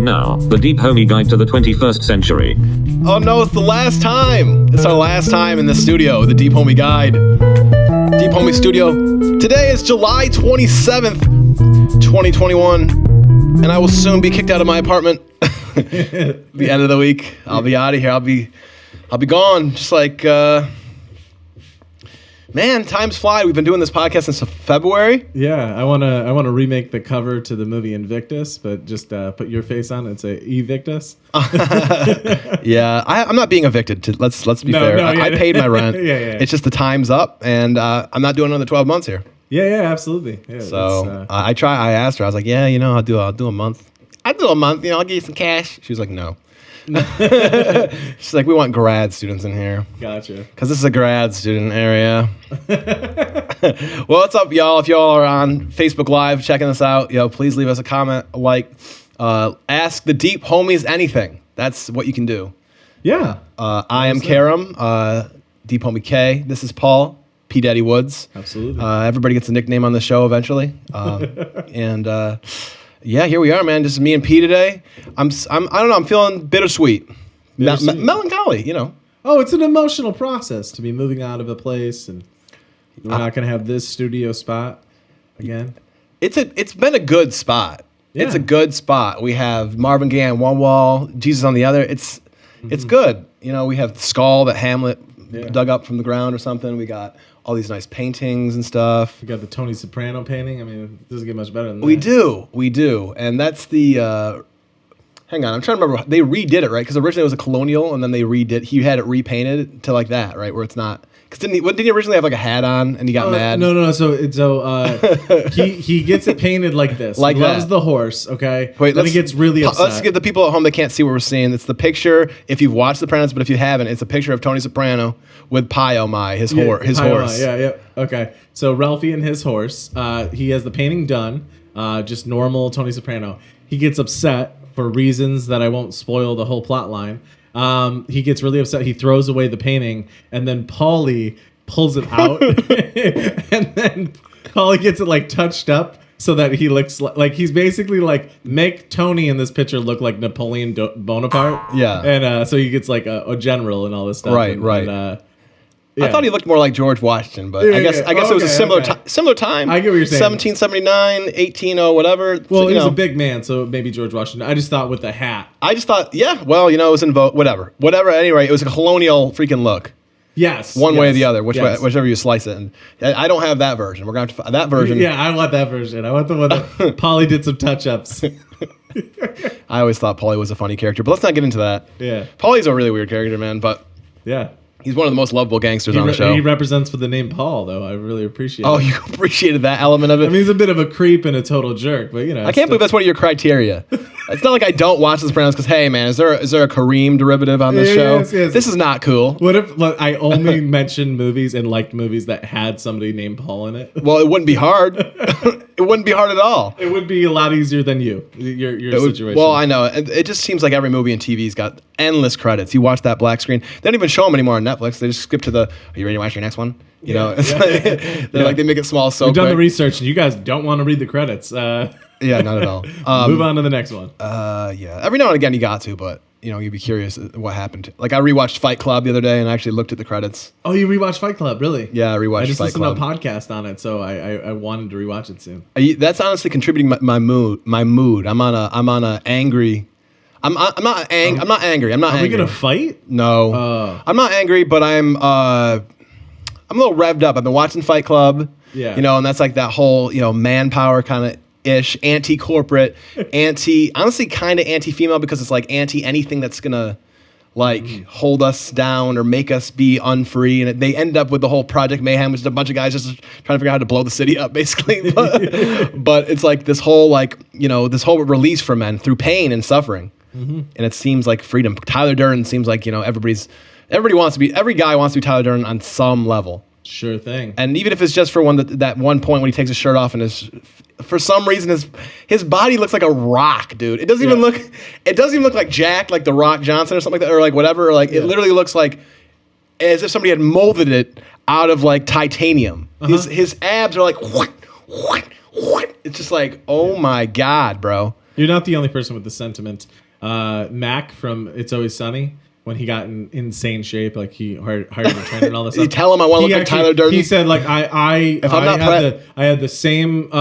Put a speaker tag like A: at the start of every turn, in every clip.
A: And now, the Deep Homie Guide to the 21st Century.
B: Oh no, it's the last time! It's our last time in the studio, the Deep Homie Guide. Deep Homie Studio. Today is July 27th, 2021, and I will soon be kicked out of my apartment. The end of the week, I'll be out of here. I'll be gone. Just like, man, time's fly. We've been doing this podcast since February.
C: Yeah, I wanna remake the cover to the movie Invictus, but just put your face on it and say Evictus.
B: Yeah, I'm not being evicted. Let's be fair. I paid my rent.
C: Yeah.
B: It's just the time's up, and I'm not doing another 12 months here.
C: Yeah, absolutely. Yeah,
B: So I asked her. I was like, yeah, I'll do a month. I'll do a month. I'll give you some cash. She was like, no. She's like, we want grad students in here.
C: Gotcha.
B: Because this is a grad student area. Well, what's up, y'all? If y'all are on Facebook Live checking us out, please leave us a comment, a like. Ask the Deep Homies anything. That's what you can do.
C: Yeah.
B: I am Karam, Deep Homie K. This is Paul, P. Daddy Woods.
C: Absolutely.
B: Everybody gets a nickname on the show eventually. Yeah, here we are, man. Just me and P today. I don't know. I'm feeling bittersweet. Melancholy,
C: Oh, it's an emotional process to be moving out of a place, and we're not going to have this studio spot again.
B: It's been a good spot.
C: Yeah.
B: It's a good spot. We have Marvin Gaye on one wall, Jesus on the other. It's good. We have the skull that Hamlet dug up from the ground or something. We got all these nice paintings and stuff.
C: We got the Tony Soprano painting. I mean, it doesn't get much better than that.
B: We do. And that's the... hang on, I'm trying to remember. They redid it, right? Because originally it was a colonial, and then they redid... He had it repainted to like that, right? Where it's not... Because didn't he originally have like a hat on, and he got mad?
C: No. So he gets it painted like this.
B: Like
C: he loves
B: that.
C: the horse, okay?
B: Wait,
C: then he gets really upset.
B: Let's give the people at home that can't see what we're seeing. It's the picture, if you've watched The Sopranos, but if you haven't, it's a picture of Tony Soprano with Pio Mai, his horse.
C: Yeah. Okay. So Ralphie and his horse. He has the painting done. Just normal Tony Soprano. He gets upset for reasons that I won't spoil the whole plot line. He gets really upset. He throws away the painting, and then Paulie pulls it out, and then Paulie gets it like touched up so that he looks like he's basically like, make Tony in this picture look like Napoleon Bonaparte.
B: Yeah,
C: and so he gets like a general and all this stuff.
B: Right.
C: Yeah.
B: I thought he looked more like George Washington, but I guess it was a similar time.
C: I get what you're saying.
B: 1779, 1800, whatever.
C: Well, he was a big man, so maybe George Washington. I just thought with the hat.
B: I just thought, it was in vogue. Whatever. At any rate, it was a colonial freaking look.
C: Yes.
B: One way or the other, whichever you slice it. And I don't have that version. We're going to have to that version.
C: Yeah, I want that version. I want the one that Paulie did some touch-ups.
B: I always thought Paulie was a funny character, but let's not get into that.
C: Yeah.
B: Paulie's a really weird character, man, but
C: yeah.
B: He's one of the most lovable gangsters on the show.
C: He represents for the name Paul, though. I really appreciate it.
B: Oh, you appreciated that element of it?
C: I mean, he's a bit of a creep and a total jerk, but
B: I can't believe that's one of your criteria. It's not like I don't watch The Sopranos because, hey, man, is there a Kareem derivative on this show?
C: Yes.
B: This is not cool.
C: What if I only mentioned movies and liked movies that had somebody named Paul in it?
B: Well, it wouldn't be hard. It wouldn't be hard at all.
C: It would be a lot easier than your situation.
B: Well, I know. It just seems like every movie and TV's got endless credits. You watch that black screen. They don't even show them anymore on Netflix. They just skip to are you ready to watch your next one? They make it small so
C: We've done
B: quick.
C: the research, and you guys don't want to read the credits.
B: Yeah, not at all.
C: Move on to the next one.
B: Yeah. Every now and again you got to, but you'd be curious what happened. Like I rewatched Fight Club the other day and I actually looked at the credits.
C: Oh, you rewatched Fight Club, really?
B: Yeah, I rewatched Fight Club.
C: I just listened to a podcast on it, so I wanted to rewatch it soon.
B: That's honestly contributing my mood. I'm on a angry. I'm not angry.
C: Are we gonna fight?
B: No. I'm not angry, but I'm a little revved up. I've been watching Fight Club.
C: Yeah.
B: And that's like that whole manpower kind of ish, anti-corporate, honestly kind of anti-female because it's like anti anything that's gonna hold us down or make us be unfree. And they end up with the whole Project Mayhem, which is a bunch of guys just trying to figure out how to blow the city up, basically. But it's like this whole this whole release for men through pain and suffering. Mm-hmm. And it seems like freedom. Tyler Durden seems like every guy wants to be Tyler Durden on some level.
C: Sure thing.
B: And even if it's just for that one point when he takes his shirt off and for some reason his body looks like a rock, dude. It doesn't even look like Jack, like the Rock Johnson or something like that, or like whatever. Or like it literally looks like as if somebody had molded it out of like titanium. His abs are like what? It's just like, oh my God, bro.
C: You're not the only person with the sentiment. Mac from It's Always Sunny, when he got in insane shape, like he hired a trainer and all this
B: You
C: stuff.
B: tell him I want to look like Tyler Durden.
C: He said, like, I had the same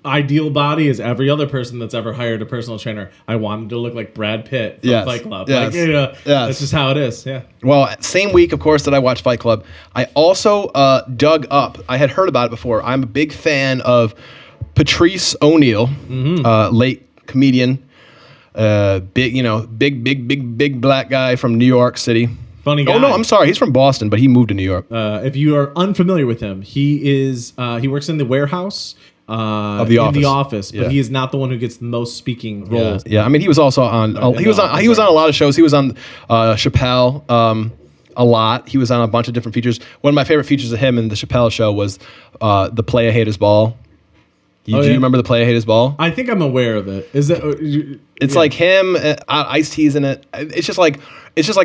C: ideal body as every other person that's ever hired a personal trainer. I wanted to look like Brad Pitt from Fight Club.
B: Yes.
C: Like, that's just how it is. Yeah.
B: Well, same week, of course, that I watched Fight Club, I also dug up. I had heard about it before. I'm a big fan of Patrice O'Neal, late comedian, big black guy from New York City.
C: Funny guy.
B: Oh no, I'm sorry, he's from Boston, but he moved to New York.
C: If you are unfamiliar with him, he works in the warehouse
B: Of The Office.
C: In The Office, but
B: Yeah.
C: he is not the one who gets the most speaking roles.
B: Yeah, I mean, he was also on. He was on a lot of shows. He was on Chappelle a lot. He was on a bunch of different features. One of my favorite features of him in the Chappelle show was the Playa Haters Ball. Do you remember the Playa Haters Ball?
C: I think I'm aware of it. Is that?
B: It's like him, Ice-T's in it. It's just like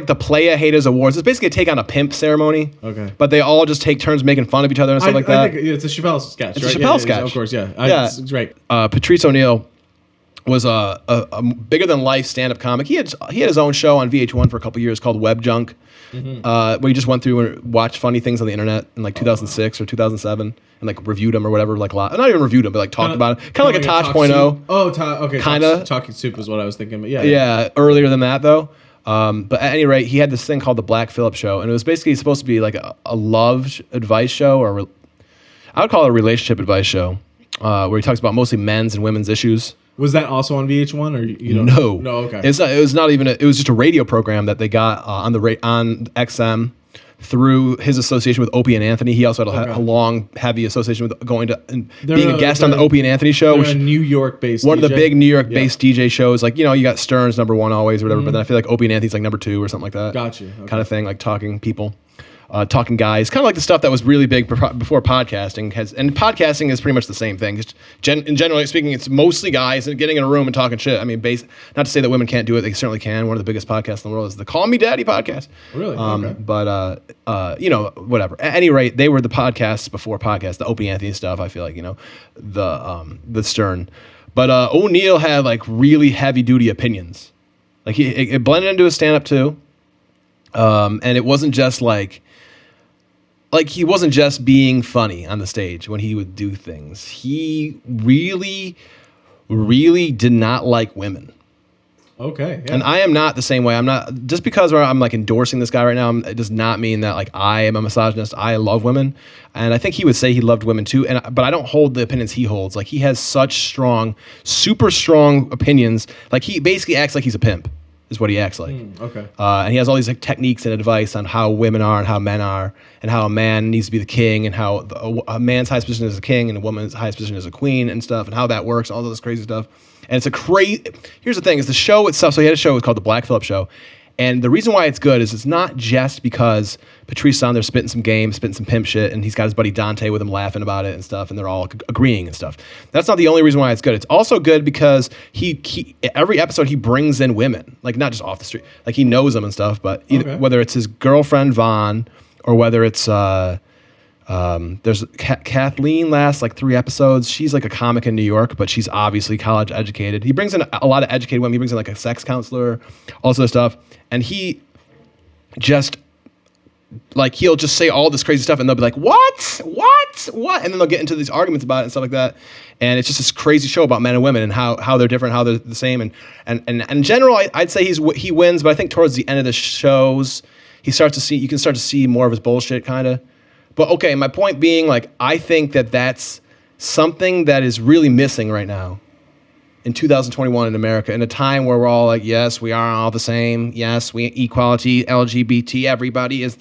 B: the Playa Haters Awards. It's basically a take on a pimp ceremony.
C: Okay.
B: But they all just take turns making fun of each other and stuff like that.
C: I think it's a Chappelle sketch.
B: It's
C: right?
B: a Chappelle sketch.
C: Of course, yeah. It's great.
B: Patrice O'Neal was a bigger than life stand up comic. He had his own show on VH1 for a couple years called Web Junk, where he just went through and watched funny things on the internet in like 2006 or 2007 and like reviewed them or whatever. Like not even reviewed them, but like talked about it. Kind of like a Tosh.0.
C: Oh, okay.
B: Kinda.
C: Talking Soup is what I was thinking. But yeah.
B: Yeah, earlier than that though. But at any rate, he had this thing called the Black Phillip Show, and it was basically supposed to be like a love advice show, or I would call it a relationship advice show, where he talks about mostly men's and women's issues.
C: Was that also on VH1 or you don't?
B: No,
C: No, okay.
B: It was not even. It was just a radio program that they got on XM through his association with Opie and Anthony. He also had a long, heavy association with going to and being a guest on the Opie and Anthony show, which
C: a New York-based
B: one of the
C: DJ.
B: big New York-based DJ shows. Like, you know, you got Stern's number one always or whatever, but then I feel like Opie and Anthony's like number two or something like that.
C: Got you. Okay.
B: Kind of thing, like talking people. Talking guys, kind of like the stuff that was really big before podcasting and podcasting is pretty much the same thing. Just generally speaking, it's mostly guys and getting in a room and talking shit. I mean, not to say that women can't do it; they certainly can. One of the biggest podcasts in the world is the Call Me Daddy podcast.
C: Really? Okay.
B: But you know, whatever. At any rate, they were the podcasts before podcasts, the Opie Anthony stuff. I feel like, you know, the Stern, but O'Neal had like really heavy duty opinions. Like it blended into his stand up too, and it wasn't just like he wasn't just being funny on the stage when he would do things. He really, really did not like women.
C: Okay. Yeah.
B: And I am not the same way. I'm not, just because I'm like endorsing this guy right now, it does not mean that like I am a misogynist. I love women. And I think he would say he loved women too. But I don't hold the opinions he holds. Like, he has such strong, super strong opinions. Like, he basically acts like he's a pimp. Is what he acts like.
C: Okay.
B: And he has all these like techniques and advice on how women are and how men are, and how a man needs to be the king, and how a man's highest position is a king and a woman's highest position is a queen and stuff, and how that works, all this crazy stuff. And it's a crazy. Here's the thing: is the show itself. So he had a show called the Black Phillip Show, and the reason why it's good is it's not just because Patrice is on there spitting some game, spitting some pimp shit, and he's got his buddy Dante with him laughing about it and stuff, and they're all agreeing and stuff. That's not the only reason why it's good. It's also good because he every episode he brings in women, like not just off the street, like he knows them and stuff. But whether it's his girlfriend Vaughn or whether it's there's Kathleen last like 3 episodes. She's like a comic in New York, but she's obviously college educated. He brings in a lot of educated women. He brings in like a sex counselor, all sorts of stuff, and he just. Like, he'll just say all this crazy stuff, and they'll be like, what? And then they'll get into these arguments about it and stuff like that. And it's just this crazy show about men and women and how they're different, how they're the same. And in general, I'd say he wins, but I think towards the end of the shows, you can start to see more of his bullshit, kind of. But okay, my point being, like, I think that's something that is really missing right now in 2021 in America, in a time where we're all like, yes, we are all the same. Yes, we equality, LGBT, everybody is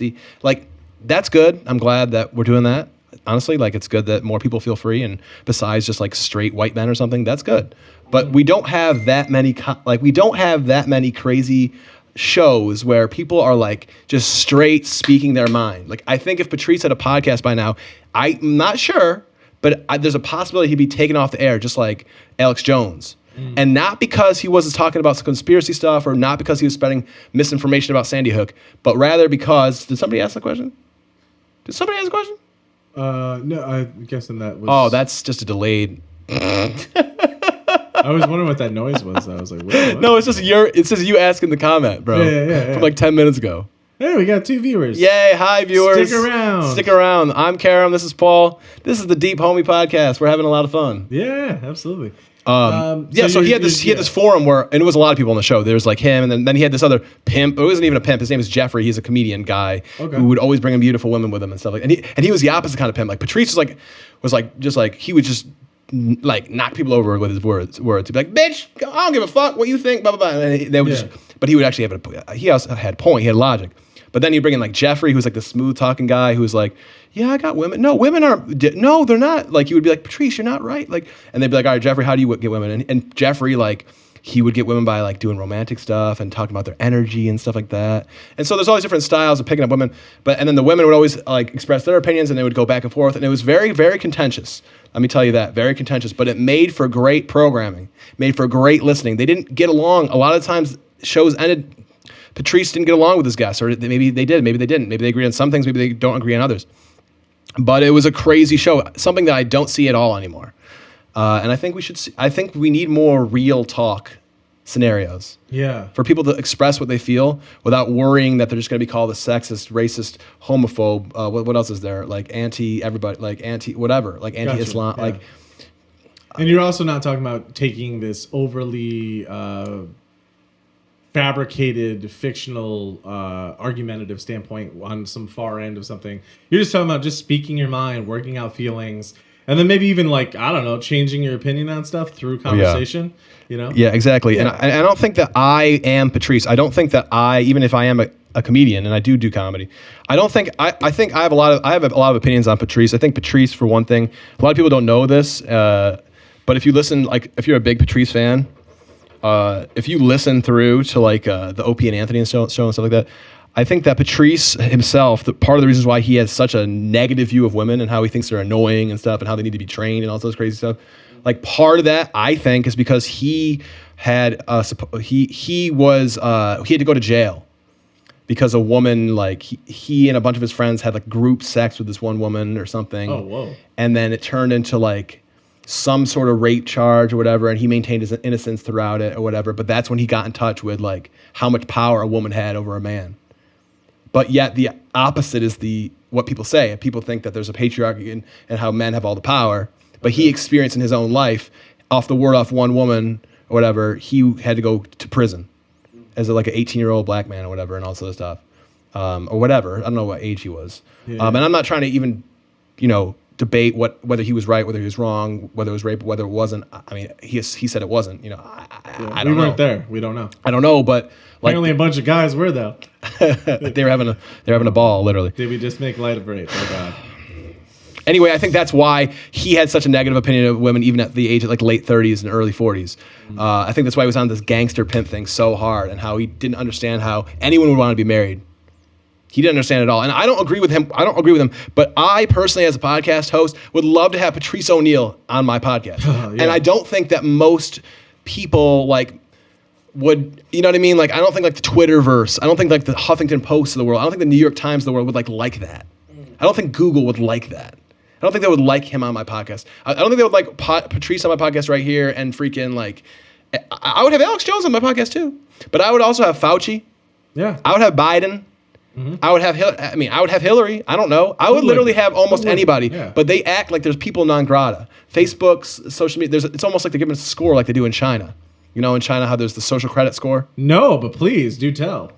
B: that's good. I'm glad that we're doing that. Honestly, like, it's good that more people feel free, and besides just like straight white men or something, that's good. But we don't have that many crazy shows where people are like just straight speaking their mind. Like, I think if Patrice had a podcast by now, I'm not sure, but there's a possibility he'd be taken off the air, just like Alex Jones. And not because he wasn't talking about some conspiracy stuff, or not because he was spreading misinformation about Sandy Hook, but rather because, did somebody ask the question?
C: No, I'm guessing that was...
B: Oh, that's just a delayed...
C: I was wondering what that noise was. I was like, what?
B: No, it's just you asking the comment, bro.
C: Yeah.
B: From like 10 minutes ago.
C: Hey, we got 2 viewers.
B: Yay, hi viewers.
C: Stick around.
B: Stick around. I'm Karam, this is Paul. This is the Deep Homie Podcast. We're having a lot of fun.
C: Yeah, absolutely.
B: So he had this forum where, and it was a lot of people on the show. There was like him, and then he had this other pimp. It wasn't even a pimp. His name is Jeffrey. He's a comedian guy who would always bring in beautiful women with him and stuff like. And he was the opposite kind of pimp. Like Patrice was like he would just like knock people over with his words. He'd be like, "Bitch, I don't give a fuck what you think." Blah blah blah. And they would but he would actually have he also had point. He had logic. But then you bring in like Jeffrey, who's like the smooth talking guy, who's like, yeah, I got women. No, women aren't. No, they're not. Like, you would be like, Patrice, you're not right. Like, and they'd be like, all right, Jeffrey, how do you get women? And Jeffrey, like, he would get women by like doing romantic stuff and talking about their energy and stuff like that. And so there's all these different styles of picking up women. And then the women would always like express their opinions, and they would go back and forth. And it was very, very contentious. Let me tell you that, very contentious. But it made for great programming, made for great listening. They didn't get along. A lot of times shows ended. Patrice didn't get along with his guests, or maybe they did, maybe they didn't. Maybe they agreed on some things, maybe they don't agree on others. But it was a crazy show, something that I don't see at all anymore. And I think we need more real talk scenarios.
C: Yeah.
B: For people to express what they feel without worrying that they're just going to be called a sexist, racist, homophobe. What else is there? Like anti-everybody, like anti-whatever, like anti-Islam.
C: Gotcha. Yeah. And you're also not talking about taking this overly fabricated, fictional, argumentative standpoint on some far end of something. You're just talking about just speaking your mind, working out feelings, and then maybe even like, I don't know, changing your opinion on stuff through conversation, you know?
B: Yeah, exactly. Yeah. And I don't think that I am Patrice. I don't think that even if I am a comedian and I do comedy, I don't think, I think I have a lot of opinions on Patrice. I think Patrice, for one thing, a lot of people don't know this, but if you listen, like if you're a big Patrice fan, if you listen through to like the Opie and Anthony show and stuff like that, I think that Patrice himself, part of the reasons why he has such a negative view of women and how he thinks they're annoying and stuff and how they need to be trained and all this crazy stuff, like part of that I think is because he had he had to go to jail because a woman, like he and a bunch of his friends had like group sex with this one woman or something.
C: Oh, whoa.
B: And then it turned into like some sort of rape charge or whatever, and he maintained his innocence throughout it or whatever. But that's when he got in touch with like how much power a woman had over a man. But yet the opposite is what people say. People think that there's a patriarchy and how men have all the power. But he experienced in his own life, off one woman or whatever, he had to go to prison as like an 18-year-old black man or whatever, and all this other stuff, or whatever. I don't know what age he was. Yeah. And I'm not trying to even, debate whether he was right, whether he was wrong, whether it was rape, whether it wasn't. I mean, he said it wasn't. I don't know.
C: We weren't there. We don't know.
B: I don't know, but like,
C: apparently a bunch of guys were though.
B: they were having a ball, literally.
C: Did we just make light of rape? Oh God.
B: Anyway, I think that's why he had such a negative opinion of women, even at the age of like late 30s and early 40s. I think that's why he was on this gangster pimp thing so hard, and how he didn't understand how anyone would want to be married. He didn't understand it all. And I don't agree with him. But I personally, as a podcast host, would love to have Patrice O'Neal on my podcast. Yeah. And I don't think that most people would, you know what I mean? Like, I don't think like the Twitterverse, I don't think like the Huffington Post of the world, I don't think the New York Times of the world would like that. I don't think Google would like that. I don't think they would like him on my podcast. I don't think they would like Patrice on my podcast right here and freaking like, I would have Alex Jones on my podcast too. But I would also have Fauci.
C: Yeah.
B: I would have Biden. Mm-hmm. I would have Hillary. I don't know. I would literally have almost anybody, but they act like there's people non grata. Facebook's social media. It's almost like they're giving us a score like they do in China. You know, in China, how there's the social credit score.
C: No, but please do tell.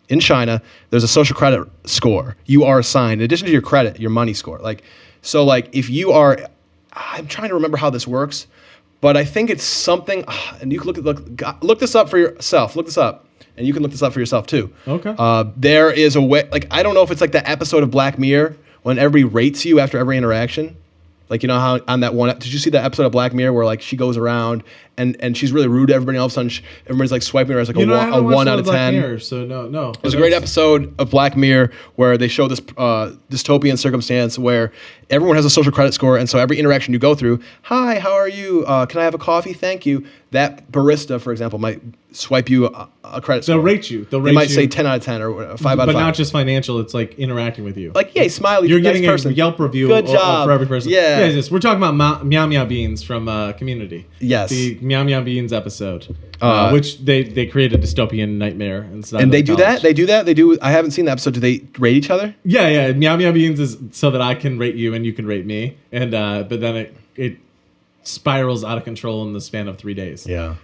B: In China, there's a social credit score. You are assigned, in addition to your credit, your money score. If you are, I'm trying to remember how this works, but I think it's something. And you can look this up for yourself. Look this up. And you can look this up for yourself too. Okay. There is a way, I don't know if it's like that episode of Black Mirror when everybody rates you after every interaction. Like, you know how on that one, did you see that episode of Black Mirror where she goes around and she's really rude to everybody, and all of a sudden everybody's swiping her as a 1 out of 10.
C: Mirror, so no.
B: There's a great episode of Black Mirror where they show this dystopian circumstance where everyone has a social credit score, and so every interaction you go through, hi, how are you? Can I have a coffee? Thank you. that barista, for example, might swipe you a credit
C: They'll
B: score.
C: rate you. They
B: They might say 10 out of 10 or 5 out of 5.
C: But not just financial. It's like interacting with you.
B: like, yay, smiley,
C: You're
B: nice
C: getting
B: person.
C: a Yelp review
B: Good job.
C: for every person.
B: Yeah.
C: Yes, we're talking about Meow Meow Beans from Community.
B: Yes.
C: The Meow Meow Beans episode, which they create a dystopian nightmare inside.
B: And
C: of
B: they
C: the
B: do
C: college.
B: that? They do that? They do. I haven't seen the episode. Do they rate each other?
C: Yeah. Meow Meow Beans is so that I can rate you and you can rate me, and but then it spirals out of control in the span of 3 days.
B: Yeah.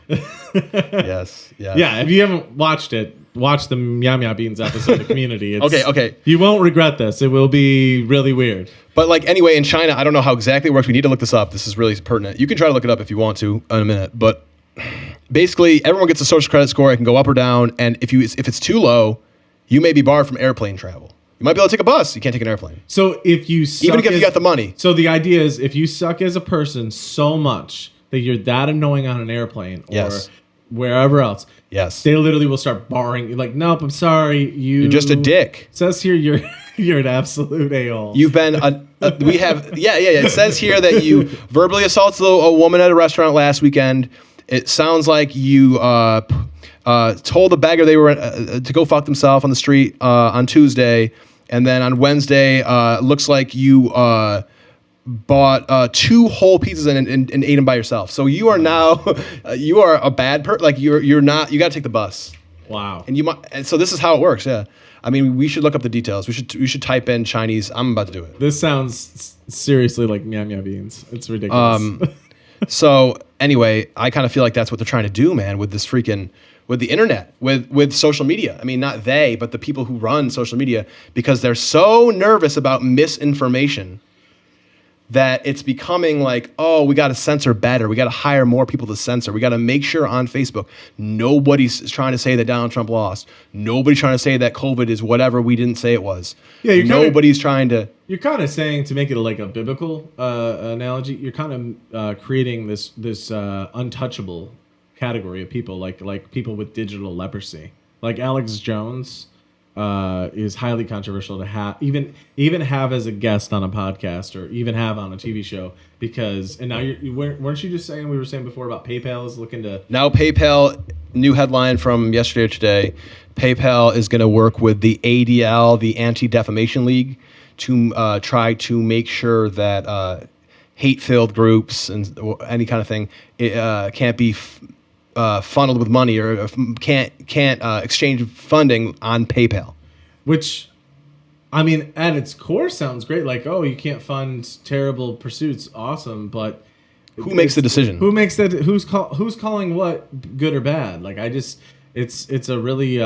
B: Yes.
C: Yeah, if you haven't watched it, watch the Meow Meow Beans episode of Community. It's,
B: Okay.
C: You won't regret this. It will be really weird.
B: But like anyway, in China, I don't know how exactly it works. We need to look this up. This is really pertinent. You can try to look it up if you want to in a minute. But basically, everyone gets a social credit score. It can go up or down. And if it's too low, you may be barred from airplane travel. You might be able to take a bus. You can't take an airplane.
C: So if you suck
B: Even if you got the money.
C: So the idea is if you suck as a person so much that you're that annoying on an airplane or
B: Yes.
C: wherever else,
B: Yes.
C: they literally will start barring. Like, nope, I'm sorry,
B: You're just a dick.
C: It says here you're an absolute a-hole.
B: You've been we have yeah. It says here that you verbally assaulted a woman at a restaurant last weekend. It sounds like you told the beggar they were to go fuck themselves on the street on Tuesday, and then on Wednesday looks like you bought 2 whole pizzas and ate them by yourself. So you are now you are a bad person. Like you're not. You got to take the bus.
C: Wow.
B: And you might. And so this is how it works. Yeah. I mean, we should look up the details. We should type in Chinese. I'm about to do it.
C: This sounds seriously like Meow Meow Beans. It's ridiculous.
B: So anyway, I kind of feel like that's what they're trying to do, man, with this freaking with the internet, with social media. I mean, not they, but the people who run social media, because they're so nervous about misinformation that it's becoming like, oh, we got to censor better. We got to hire more people to censor. We got to make sure on Facebook nobody's trying to say that Donald Trump lost. Nobody's trying to say that COVID is whatever we didn't say it was.
C: Yeah,
B: nobody's trying to.
C: You're kind of saying, to make it like a biblical analogy, you're kind of creating this untouchable category of people, like people with digital leprosy. Like Alex Jones is highly controversial to have even have as a guest on a podcast or even have on a TV show, because and now weren't you just saying, we were saying before about PayPal is looking to
B: Now PayPal, new headline from yesterday or today, PayPal is going to work with the ADL, the Anti-Defamation League, to try to make sure that hate-filled groups and any kind of thing can't be funneled with money or can't exchange funding on PayPal.
C: Which, I mean, at its core sounds great. Like, oh, you can't fund terrible pursuits. Awesome. But
B: Who makes the decision?
C: Who makes that? Who's calling what good or bad? Like, it's a really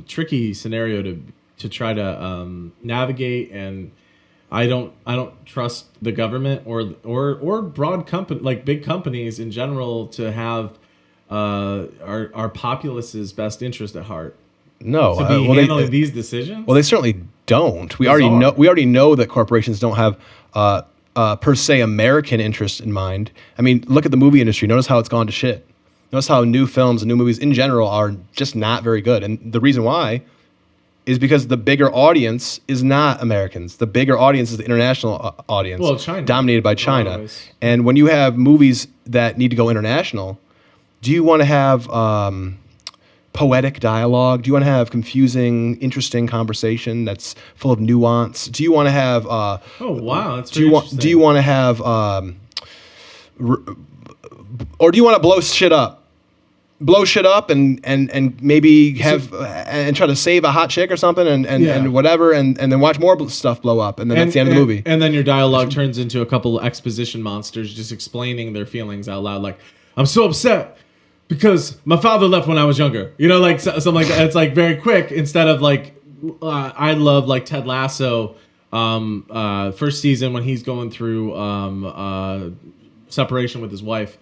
C: tricky scenario to try to navigate. And I don't trust the government or broad company, like big companies in general, to have our populace's best interest at heart.
B: No,
C: To be handling these decisions.
B: Well, they certainly don't. We
C: Bizarre.
B: already know that corporations don't have per se American interest in mind. I mean, look at the movie industry. Notice how it's gone to shit. Notice how new films and new movies in general are just not very good. And the reason why is because the bigger audience is not Americans. The bigger audience is the international audience,
C: Well, China.
B: dominated by China.
C: Always.
B: And when you have movies that need to go international, do you want to have poetic dialogue? Do you want to have confusing, interesting conversation that's full of nuance? Do you want to have?
C: Oh wow, that's
B: Do you want? Do you want to have? Or do you want to blow shit up? Blow shit up and maybe have and try to save a hot chick or something and whatever and then watch more stuff blow up and then that's the end of the movie.
C: And then your dialogue turns into a couple of exposition monsters just explaining their feelings out loud. Like, I'm so upset because my father left when I was younger. You know, like something like that. It's like very quick instead of like, I love like Ted Lasso, first season when he's going through separation with his wife.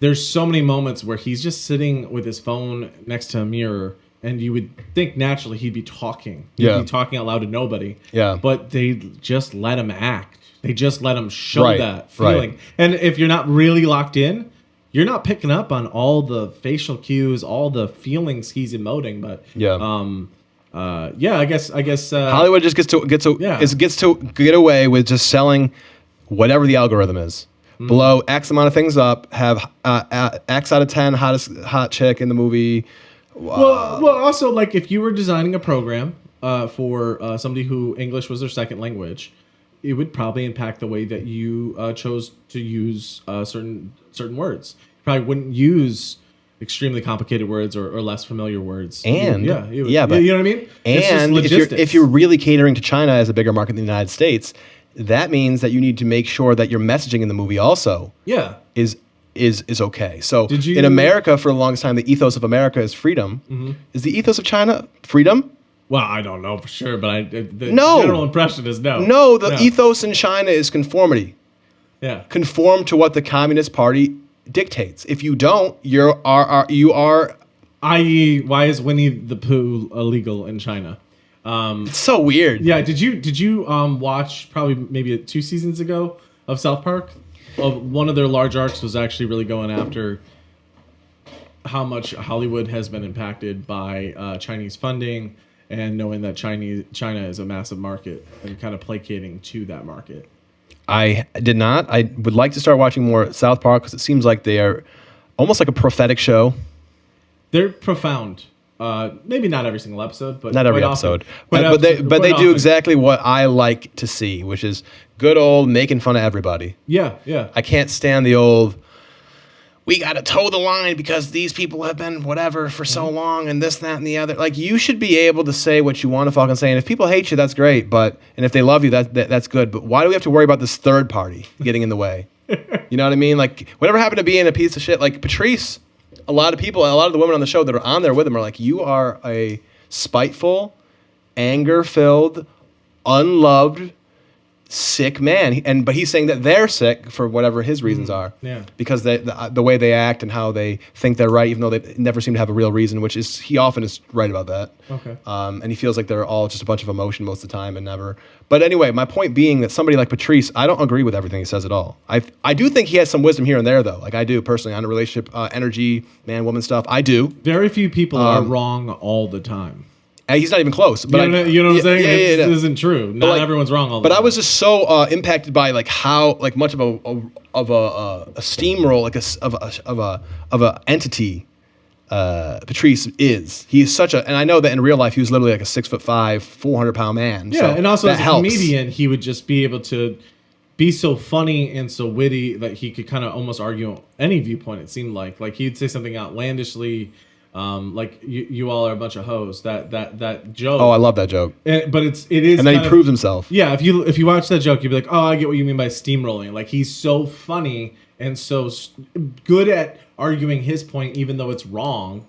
C: There's so many moments where he's just sitting with his phone next to a mirror, and you would think naturally he'd be talking. He'd be talking out loud to nobody.
B: Yeah.
C: But they just let him act. They just let him show
B: Right,
C: that feeling.
B: right.
C: And if you're not really locked in, you're not picking up on all the facial cues, all the feelings he's emoting. But I guess
B: Hollywood just gets to get away with just selling whatever the algorithm is. blow X amount of things up, have X out of 10 hottest hot chick in the movie.
C: Well, also like if you were designing a program for somebody who English was their second language, it would probably impact the way that you chose to use certain words. You probably wouldn't use extremely complicated words or less familiar words.
B: And
C: but
B: you know what I mean.
C: It's just
B: And
C: logistics.
B: if you're really catering to China as a bigger market than the United States, that means that you need to make sure that your messaging in the movie also
C: yeah.
B: is okay. So
C: Did you-
B: in America, for the longest time, the ethos of America is freedom. Is the ethos of China freedom?
C: Well, I don't know for sure, but the
B: No.
C: general impression is no.
B: No, the ethos in China is conformity.
C: Yeah.
B: Conform to what the Communist Party dictates. If you don't, you are.
C: I.e., why is Winnie the Pooh illegal in China?
B: It's so weird.
C: Yeah, did you watch probably maybe 2 seasons ago of South Park? One of their large arcs was actually really going after how much Hollywood has been impacted by Chinese funding and knowing that China is a massive market and kind of placating to that market.
B: I did not. I would like to start watching more South Park because it seems like they are almost like a prophetic show.
C: They're profound. Maybe not every single episode, but
B: Not every
C: quite often.
B: episode, but they do exactly what I like to see, which is good old making fun of everybody.
C: Yeah, yeah.
B: I can't stand the old. We got to toe the line because these people have been whatever for so long, and this, that, and the other. Like, you should be able to say what you want to fucking say, and if people hate you, that's great. And if they love you, that's good. But why do we have to worry about this third party getting in the way? You know what I mean? Like, whatever happened to being a piece of shit? Like Patrice, a lot of the women on the show that are on there with him are like, you are a spiteful, anger-filled, unloved, sick man. But he's saying that they're sick for whatever his reasons are.
C: Yeah.
B: Because the way they act and how they think they're right, even though they never seem to have a real reason, which is, he often is right about that.
C: Okay.
B: And he feels like they're all just a bunch of emotion most of the time and never. But anyway, my point being that somebody like Patrice, I don't agree with everything he says at all. I do think he has some wisdom here and there, though. Like, I do personally on the relationship, energy, man, woman stuff. I do.
C: Very few people are wrong all the time.
B: And he's not even close. But
C: You know what I'm saying?
B: Yeah.
C: This isn't true. Not
B: like,
C: everyone's wrong all the
B: But
C: time.
B: I was just so impacted by like how like much of a steamroll like of a entity Patrice is. He is such a, and I know that in real life he was literally like a 6'5", 400-pound man.
C: Yeah,
B: so
C: and also
B: that
C: as a
B: helps.
C: comedian, he would just be able to be so funny and so witty that he could kind of almost argue any viewpoint. It seemed like he'd say something outlandishly. Like you all are a bunch of hoes. That joke.
B: Oh, I love that joke.
C: But it is.
B: And then he
C: kind of-
B: proves himself.
C: Yeah, if you watch that joke, you'd be like, oh, I get what you mean by steamrolling. Like, he's so funny and so good at arguing his point, even though it's wrong,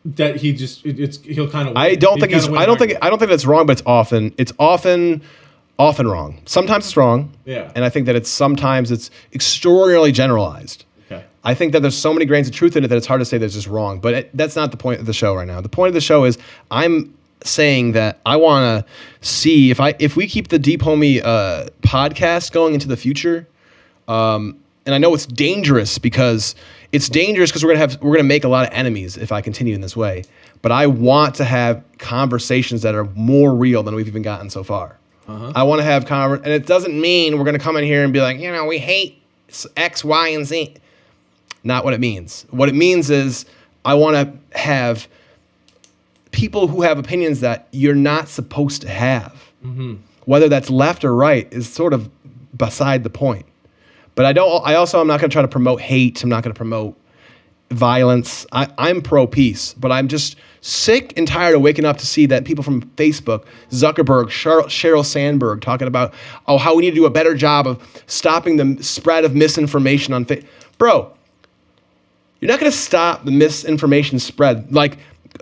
C: that he'll kind of.
B: I don't think that's wrong, but it's often wrong. Sometimes it's wrong.
C: Yeah.
B: And I think that sometimes it's extraordinarily generalized.
C: Okay.
B: I think that there's so many grains of truth in it that it's hard to say that it's just wrong. But that's not the point of the show right now. The point of the show is I'm saying that I want to see if we keep the Deep Homie podcast going into the future. And I know it's dangerous because we're gonna make a lot of enemies if I continue in this way. But I want to have conversations that are more real than we've even gotten so far. I want to have and it doesn't mean we're gonna come in here and be like, we hate X, Y, and Z. Not what it means. What it means is I want to have people who have opinions that you're not supposed to have. Mm-hmm. Whether that's left or right is sort of beside the point. But I'm not going to try to promote hate. I'm not going to promote violence. I'm pro-peace, but I'm just sick and tired of waking up to see that people from Facebook, Zuckerberg, Sheryl Sandberg, talking about, how we need to do a better job of stopping the spread of misinformation on Facebook. Bro, you're not going to stop the misinformation spread. Like,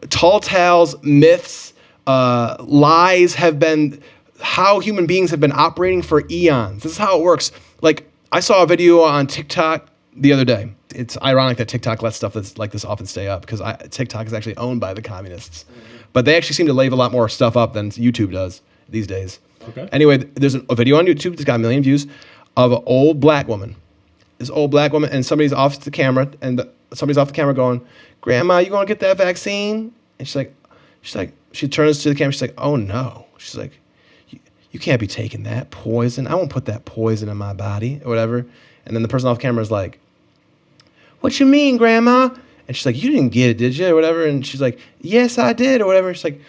B: tall tales, myths, lies have been how human beings have been operating for eons. This is how it works. Like, I saw a video on TikTok the other day. It's ironic that TikTok lets stuff that's like this often stay up because TikTok is actually owned by the communists. But they actually seem to leave a lot more stuff up than YouTube does these days.
C: Okay.
B: Anyway, there's a video on YouTube that's got 1 million views of an old black woman. This old black woman, and somebody's off the camera, going, "Grandma, you gonna get that vaccine?" And she turns to the camera, she's like, "Oh no." She's like, you can't be taking that poison. I won't put that poison in my body or whatever. And then the person off camera is like, what you mean, Grandma? And she's like, you didn't get it, did you? Or whatever. And she's like, yes, I did, or whatever. She's like,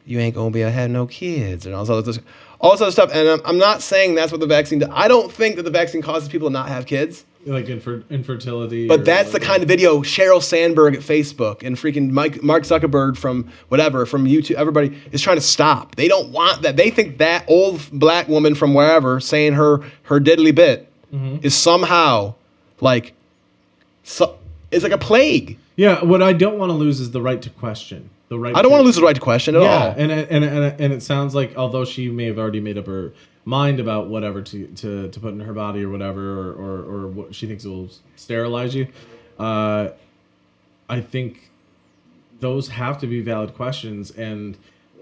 B: you ain't gonna be able to have no kids and all this other stuff. And I'm not saying that's what the vaccine does. I don't think that the vaccine causes people to not have kids.
C: Like infertility.
B: But that's the kind of video Sheryl Sandberg at Facebook and freaking Mark Zuckerberg from whatever, from YouTube, everybody is trying to stop. They don't want that. They think that old black woman from wherever saying her diddly bit is somehow like, it's like a plague.
C: Yeah, what I don't want to lose is the right to question. I
B: don't want to lose the right to question at all.
C: Yeah, and it sounds like although she may have already made up her mind about whatever to put in her body or whatever, or what she thinks will sterilize you, I think those have to be valid questions. And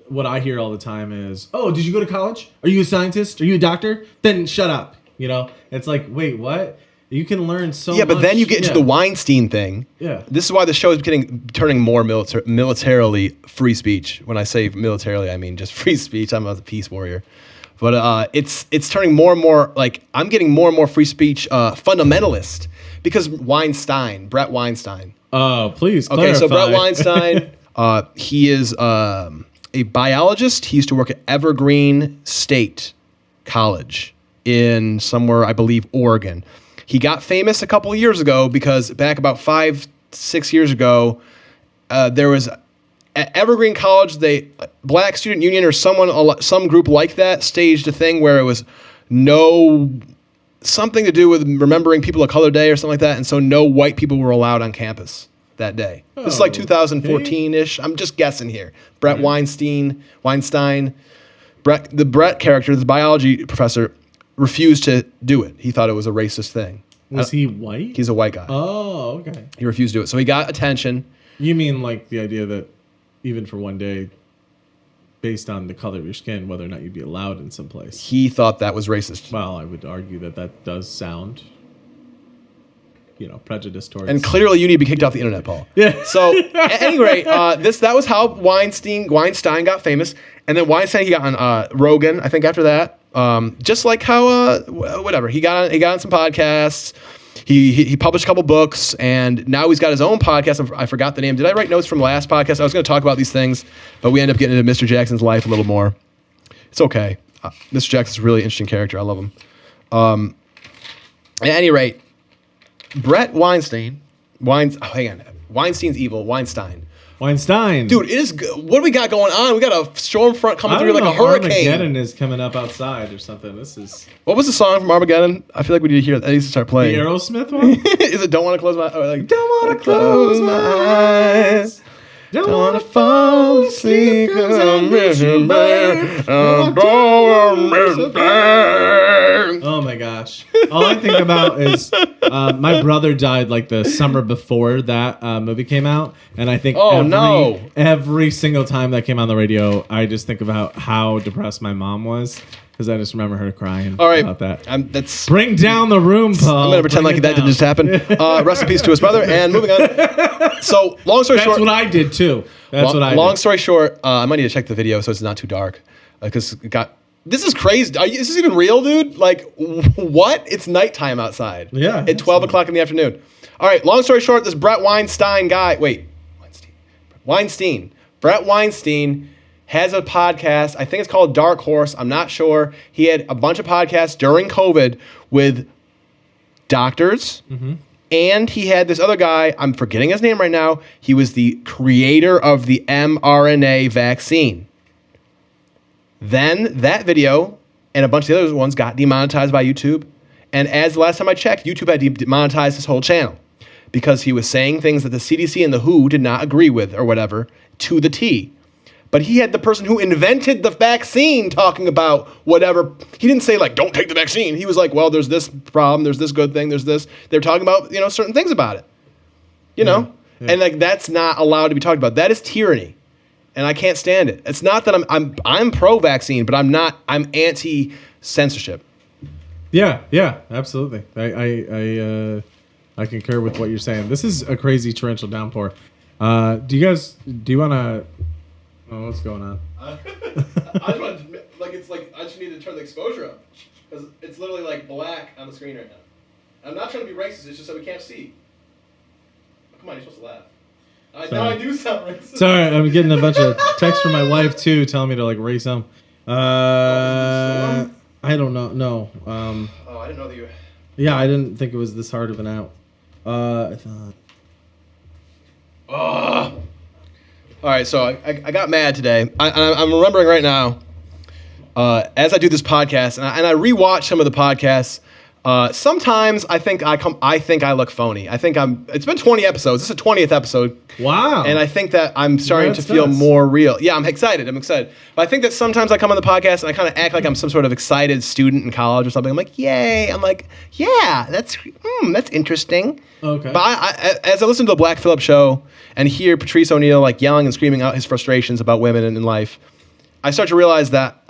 C: what I hear all the time is, oh, did you go to college? Are you a scientist? Are you a doctor? Then shut up. You know, it's like, wait, what? You can learn so much.
B: Yeah, but then you get into the Weinstein thing.
C: Yeah.
B: This is why the show is turning more militarily free speech. When I say militarily, I mean just free speech. I'm a peace warrior. But it's turning more and more, like, I'm getting more and more free speech fundamentalist because Brett Weinstein.
C: Oh, please
B: Okay,
C: clarify.
B: so Brett Weinstein, he is a biologist. He used to work at Evergreen State College in somewhere, I believe, Oregon. He got famous a couple of years ago because back about 5-6 years ago, there was at Evergreen College, Black Student Union or some group like that staged a thing where it was something to do with remembering people of color day or something like that, and so no white people were allowed on campus that day. This is like 2014-ish. I'm just guessing here. Brett Weinstein, the Brett character, the biology professor, refused to do it. He thought it was a racist thing.
C: Was he white?
B: He's a white guy.
C: Oh, okay.
B: He refused to do it. So he got attention.
C: You mean like the idea that even for one day, based on the color of your skin, whether or not you'd be allowed in some place?
B: He thought that was racist.
C: Well, I would argue that does sound, prejudice towards.
B: And clearly you need to be kicked off the internet, Paul.
C: Yeah.
B: So at any rate, that was how Weinstein got famous. And then Weinstein, he got on Rogan, I think after that. Just like how whatever he got on some podcasts, he published a couple books, and now he's got his own podcast. I forgot the name. Did I write notes from last podcast? I was going to talk about these things, but we end up getting into Mr. Jackson's life a little more. It's okay. Mr. Jackson's a really interesting character. I love him. At any rate, Brett Weinstein. Weinstein's evil.
C: Weinstein.
B: Dude, it is good. What do we got going on? We got a storm front coming through like a hurricane.
C: Armageddon is coming up outside or something. This is.
B: What was the song from Armageddon? I feel like we need to hear that. That needs to start
C: The
B: playing.
C: Aerosmith one?
B: Is it Don't Want to Close My Eyes? Don't want to close my eyes. Don't want to fall asleep because I'm missing back.
C: Oh my gosh. All I think about is my brother died like the summer before that movie came out. And I think every single time that came on the radio, I just think about how depressed my mom was. Because I just remember her crying about that. Bring down the room, Paul.
B: I'm going to pretend like that didn't just happen. Rest in peace to his brother. And moving on. So, long story short.
C: That's what I did, too.
B: Long story short, I might need to check the video so it's not too dark. Because this is crazy. Is this even real, dude? Like, what? It's nighttime outside.
C: Yeah.
B: At 12 o'clock in the afternoon. All right, long story short, this Brett Weinstein guy. Weinstein. Brett Weinstein has a podcast. I think it's called Dark Horse. I'm not sure. He had a bunch of podcasts during COVID with doctors. Mm-hmm. And he had this other guy. I'm forgetting his name right now. He was the creator of the mRNA vaccine. Then that video and a bunch of the other ones got demonetized by YouTube. And as the last time I checked, YouTube had demonetized his whole channel because he was saying things that the CDC and the WHO did not agree with or whatever to the T. But he had the person who invented the vaccine talking about whatever. He didn't say, like, don't take the vaccine. He was like, well, there's this problem, there's this good thing, there's this. They're talking about, certain things about it. Yeah. And like that's not allowed to be talked about. That is tyranny. And I can't stand it. It's not that I'm pro-vaccine, but I'm anti-censorship.
C: Yeah, absolutely. I concur with what you're saying. This is a crazy torrential downpour. Do you want to? Oh, what's going on?
B: I just want to, like, it's like I just need to turn the exposure up because it's literally like black on the screen right now. I'm not trying to be racist. It's just that we can't see. Oh, come on, you're supposed to laugh. Now I do sound racist.
C: Sorry, I'm getting a bunch of texts from my wife too, telling me to like race them. I don't know. No.
B: Oh, I didn't know that you.
C: Yeah, I didn't think it was this hard of an out. I thought.
B: Oh. All right, so I got mad today. I'm remembering right now, as I do this podcast, and I rewatch some of the podcasts. Sometimes I think I look phony. It's been 20 episodes. This is the 20th episode.
C: Wow.
B: And I think that I'm starting to feel more real. Yeah, I'm excited. But I think that sometimes I come on the podcast and I kind of act like I'm some sort of excited student in college or something. I'm like, yay. I'm like, yeah, that's interesting.
C: Okay.
B: But as I listen to the Black Phillip show and hear Patrice O'Neal like yelling and screaming out his frustrations about women and in life, I start to realize that,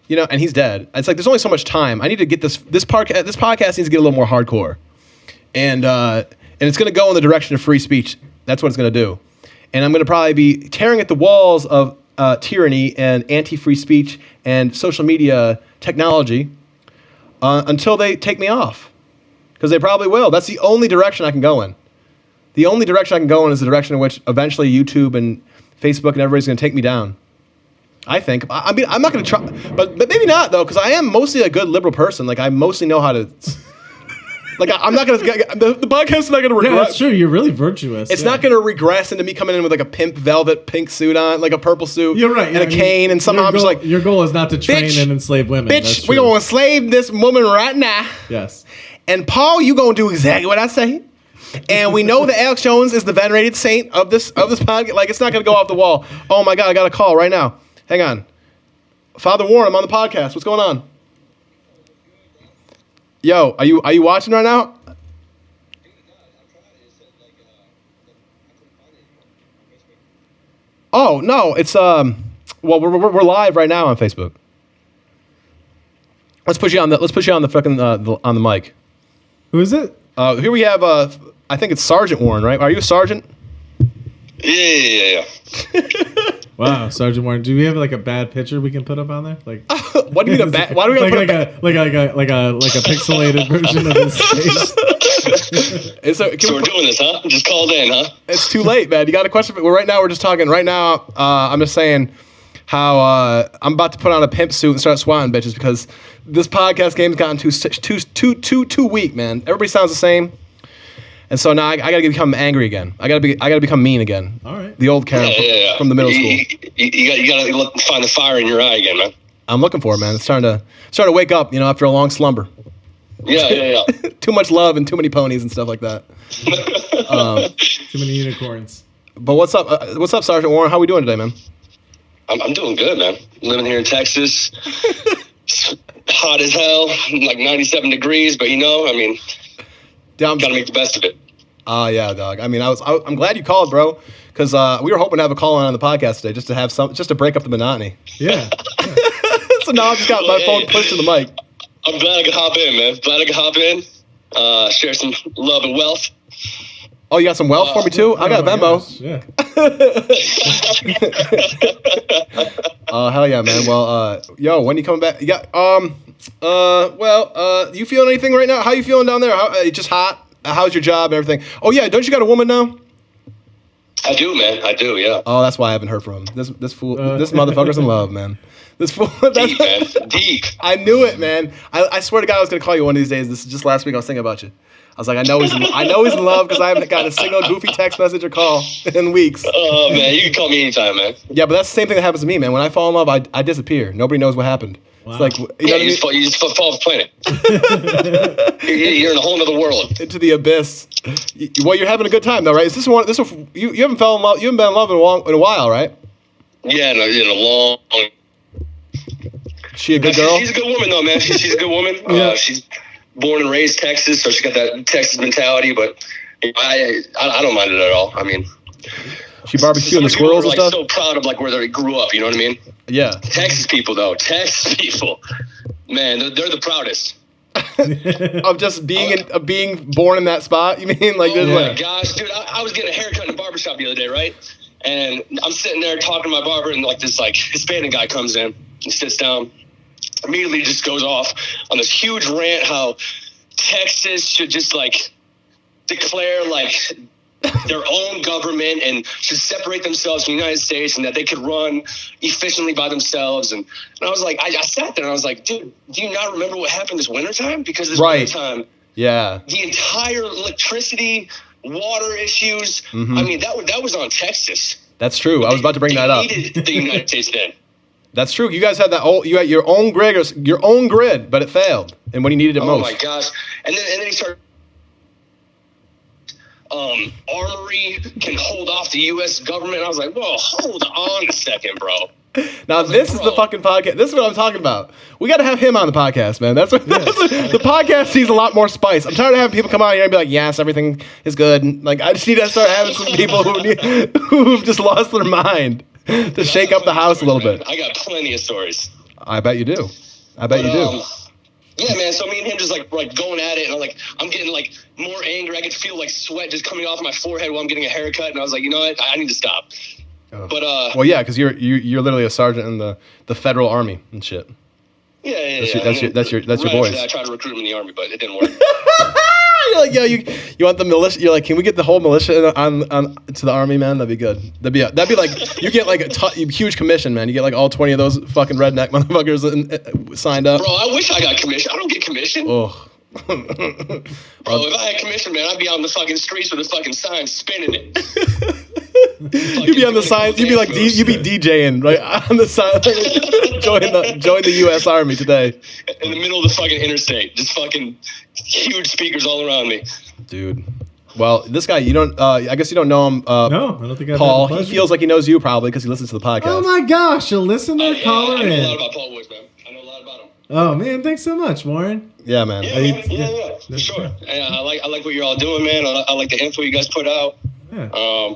B: and he's dead. It's like there's only so much time. I need to get this podcast needs to get a little more hardcore, and it's going to go in the direction of free speech. That's what it's going to do, and I'm going to probably be tearing at the walls of tyranny and anti-free speech and social media technology until they take me off, because they probably will. That's the only direction I can go in. The only direction I can go in is the direction in which eventually YouTube and Facebook and everybody's going to take me down. I think. I mean, I'm not going to try, but maybe not though, because I am mostly a good liberal person. Like I mostly know how to. Like I'm not going to. The podcast is not going to regress.
C: Yeah, that's true. You're really virtuous.
B: It's not going to regress into me coming in with like a pimp velvet pink suit on, like a purple suit.
C: You're right.
B: And a cane, and somehow I'm just like.
C: Your goal is not to train and enslave women.
B: Bitch, we're going to enslave this woman right now.
C: Yes.
B: And Paul, you going to do exactly what I say. And we know that Alex Jones is the venerated saint of this podcast. Like it's not going to go off the wall. Oh my God, I got a call right now. Hang on. Father Warren, I'm on the podcast. What's going on? Yo, are you watching right now? Oh, no, it's well, we're live right now on Facebook. Let's put you on the fucking on the mic.
C: Who is it?
B: Here we have I think it's Sergeant Warren, right? Are you a sergeant?
D: Yeah.
C: Wow, Sergeant Warren. Do we have like a bad picture we can put up on there? Like,
B: what do you mean a bad? Why do we gotta
C: like
B: put
C: a pixelated version of his face?
D: So we're doing this, huh? Just called in, huh?
B: It's too late, man. You got a question? Well, right now we're just talking. Right now, I'm just saying how I'm about to put on a pimp suit and start swatting bitches because this podcast game's gotten too weak, man. Everybody sounds the same. And so now I gotta become angry again. I gotta become mean again.
C: All right.
B: The old Karen from the middle school.
D: You gotta find the fire in your eye again, man.
B: I'm looking for it, man. It's starting to wake up, after a long slumber.
D: Yeah.
B: Too much love and too many ponies and stuff like that.
C: Too many unicorns.
B: But what's up? What's up, Sergeant Warren? How we doing today, man?
D: I'm doing good, man. Living here in Texas. It's hot as hell, like 97 degrees, but gotta make the best of it.
B: Yeah, dog. I mean, I'm glad you called, bro, because we were hoping to have a call on the podcast today, just to break up the monotony.
C: Yeah.
B: So now I've just got my phone pushed to the mic.
D: I'm glad I could hop in, man. Glad I could hop in, share some love and wealth.
B: Oh, you got some wealth for me too? I got Venmo.
C: Gosh, yeah.
B: Hell yeah, man. Well, yo, when you coming back? Yeah. You feeling anything right now? How you feeling down there? Just hot? How's your job and everything? Oh yeah, don't you got a woman now?
D: I do, man. I do, yeah.
B: Oh, that's why I haven't heard from him. This fool, this motherfucker's in love, man. This fool.
D: Deep, man. Deep.
B: I knew it, man. I swear to God, I was gonna call you one of these days. This is just last week. I was thinking about you. I was like, I know he's in love because I haven't gotten a single goofy text message or call in weeks.
D: Oh man, you can call me anytime, man.
B: Yeah, but that's the same thing that happens to me, man. When I fall in love, I disappear. Nobody knows what happened.
C: Wow.
B: It's like
D: You just fall off the planet. You're in a whole other world.
B: Into the abyss. Well, you're having a good time though, right? Is this one? You haven't fell in love. You haven't been in love in a while, right?
D: Yeah, in a long.
B: She a good girl?
D: She's a good woman though, man. She's a good woman.
C: Yeah.
D: She's born and raised Texas, so she got that Texas mentality. But I don't mind it at all. I mean,
B: she barbecuing the squirrels and stuff.
D: So proud of where they grew up. You know what I mean?
B: Yeah.
D: Texas people, man, they're the proudest.
B: Of just being born in that spot. You mean like?
D: Oh my
B: like,
D: gosh, dude! I was getting a haircut in a barbershop the other day, right? And I'm sitting there talking to my barber, and this Hispanic guy comes in and sits down. immediately just goes off on this huge rant how Texas should just like declare like their own government and should separate themselves from the United States and that they could run efficiently by themselves. And I was like, I sat there and I was like, dude, do you not remember what happened this wintertime? Because this wintertime, the entire electricity, water issues, I mean, that was on Texas.
B: That's true. I was about to bring that up.
D: They needed the United States then.
B: That's true. You guys had you had your own grid, but it failed. And when you needed it most.
D: Oh my gosh. And then he started armory can hold off the U.S. government. I was like, whoa, hold on a second, bro.
B: Now this is the fucking podcast. This is what I'm talking about. We got to have him on the podcast, man. That's the podcast needs a lot more spice. I'm tired of having people come out here and be like, yes, everything is good. And, like, I just need to start having some people who've just lost their mind to shake up the house a little bit.
D: I got plenty of stories.
B: I bet you do. I bet you do.
D: Yeah, man. So me and him just like going at it, and I'm getting like more anger. I could feel like sweat just coming off my forehead while I'm getting a haircut, and I was like, you know what? I need to stop. But
B: well, yeah, because you're literally a sergeant in the federal army and shit.
D: Yeah.
B: That's your boys.
D: I tried to recruit him in the army, but it didn't work.
B: You're like, yo, you want the militia? You're like, can we get the whole militia on to the army, man? That'd be good. That'd be like, you get like a huge commission, man. You get like all 20 of those fucking redneck motherfuckers signed up.
D: Bro, I wish I got commission. I don't get commission.
B: Oh.
D: Bro, if I had commission, man, I'd be on the fucking streets with a fucking sign spinning it.
B: You'd be on the sign. You'd be like, you'd be DJing right on the sign. Join the U.S. Army today.
D: In the middle of the fucking interstate, just fucking huge speakers all around me.
B: Dude. Well, this guy, you don't. I guess you don't know him.
C: No, I don't think I've
B: Paul. He feels like he knows you probably because he listens to the podcast.
C: Oh my gosh, a listener caller in.
D: I know a lot about Paul Woods, man. I know a lot about him.
C: Oh man, thanks so much, Warren.
B: Yeah, man.
D: Yeah, for sure. And I like what you're all doing, man. I like the info you guys put out.
C: Yeah.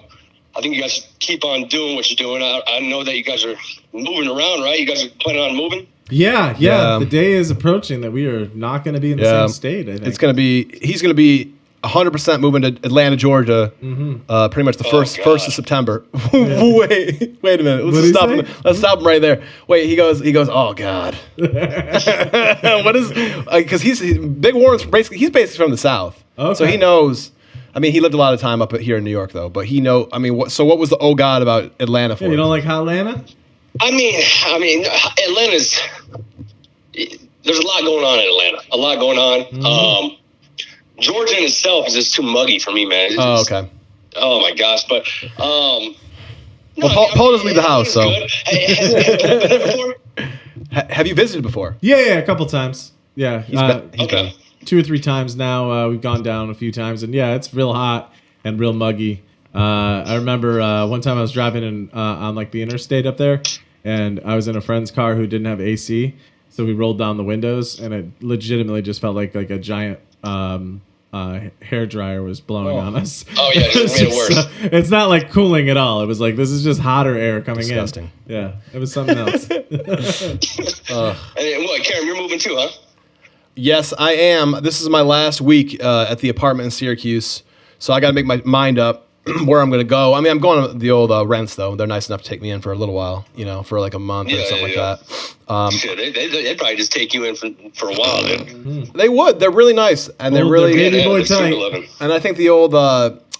D: I think you guys should keep on doing what you're doing. I know that you guys are moving around, right? You guys are planning on moving?
C: Yeah. The day is approaching that we are not going to be in the same state, I think.
B: He's going to be 100% moving to Atlanta, Georgia, pretty much the first of September. Wait a minute. Let's stop him right there. Wait, he goes, oh God. What is, because he's Big Warren's basically from the South. Okay. So he knows. I mean, he lived a lot of time up here in New York, though. But I mean, what was the oh God about Atlanta for?
C: You don't like Atlanta?
D: I mean, Atlanta's. There's a lot going on in Atlanta. A lot going on. Georgia in itself is just too muggy for me, man.
B: Okay.
D: Oh my gosh, but
B: Paul doesn't leave the house, so. Have you visited before?
C: Yeah, a couple times. Yeah,
B: he's been
C: 2 or 3 times now. We've gone down a few times, and yeah, it's real hot and real muggy. I remember one time I was driving on like the interstate up there, and I was in a friend's car who didn't have AC, so we rolled down the windows, and it legitimately just felt like a giant hair dryer was blowing on us.
D: Oh yeah, it made it worse.
C: It's not like cooling at all. It was like, this is just hotter air coming
B: Disgusting.
C: in. Yeah, it was something else.
D: And what, Karen, you're moving too, huh?
B: Yes, I am. This is my last week at the apartment in Syracuse, so I got to make my mind up where I'm going to go. I mean, I'm going to the old Rents, though. They're nice enough to take me in for a little while, for like a month or something like that.
D: They'd probably just take you in for a while, dude.
B: They would. They're really nice, and they're really
C: baby boy tight.
B: And I think the old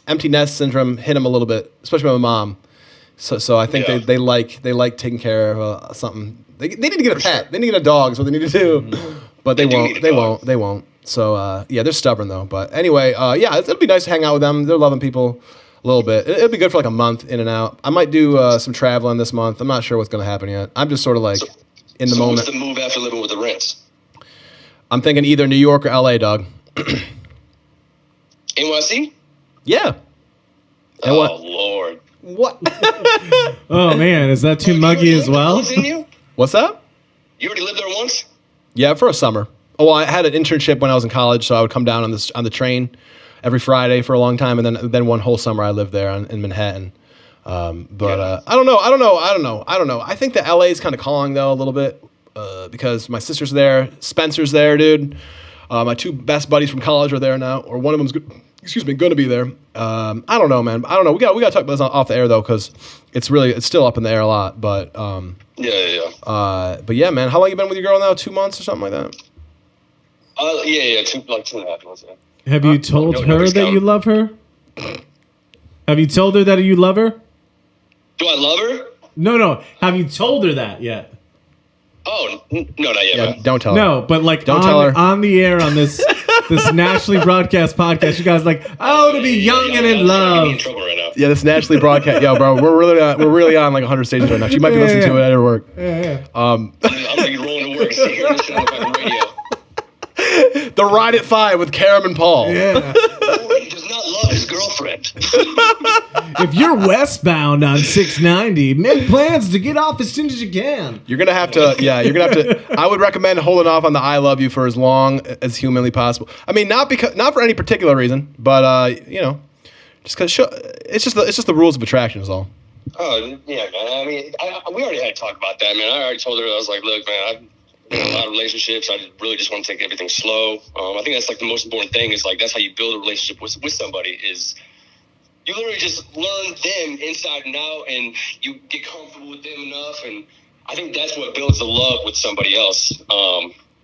B: empty nest syndrome hit them a little bit, especially my mom. So I think they like taking care of something. They need to get a pet. They need to get a dog. Is what they need to do. But they won't. So they're stubborn though. But anyway, it'll be nice to hang out with them. They're loving people a little bit. It'll be good for like a month in and out. I might do some traveling this month. I'm not sure what's going to happen yet. I'm just sort of like in the moment.
D: What's the move after living with the Rents?
B: I'm thinking either New York or LA, dog.
D: NYC?
B: Yeah.
D: Oh Lord.
B: What?
C: Oh man, is that too muggy as well?
B: What's that?
D: You already lived there once?
B: Yeah, for a summer. Oh, well, I had an internship when I was in college, so I would come down on the train every Friday for a long time, and then one whole summer I lived there in Manhattan. I don't know. I think that LA is kind of calling though a little bit because my sister's there, Spencer's there, dude. My 2 best buddies from college are there now, or one of them's excuse me, going to be there. I don't know, man. I don't know. We got to talk about this off the air though, because it's still up in the air a lot. But but yeah, man. How long you been with your girl now? 2 months or something like that?
D: Yeah, 2.5 months. Yeah.
C: Have you told her
D: nobody's
C: that you
D: counting.
C: love her? Have you told her that you love her?
D: Do I love her?
C: No. Have you told her that yet?
D: Oh, no, not yet.
B: Yeah,
D: man.
B: don't tell her.
C: No, but like
B: Don't tell her.
C: on the air on this nationally broadcast podcast, you guys like, oh, to be young and in
D: I'm
C: love.
D: in trouble right now.
B: Yeah, this nationally broadcast. Yo, bro, we're really on like 100 stations right now. She might be
C: Yeah,
B: listening to
C: yeah.
B: it at her work.
C: Yeah.
D: I'm gonna be rolling to work, sit here listening on the fucking radio.
B: The Ride at 5 with Karam and Paul.
C: Yeah.
D: Rory does not love his girlfriend.
C: If you're westbound on 690, make plans to get off as soon as you can.
B: You're gonna have to. Yeah, you're gonna have to. I would recommend holding off on the "I love you" for as long as humanly possible. I mean, not for any particular reason, but just because it's just the rules of attraction is all.
D: Oh, yeah, man. I mean, we already had to talk about that, man. I already told her, I was like, look, man, I've been in a lot of relationships. I really just want to take everything slow. I think that's like the most important thing is like that's how you build a relationship with somebody is you literally just learn them inside and out and you get comfortable with them enough. And I think that's what builds the love with somebody else.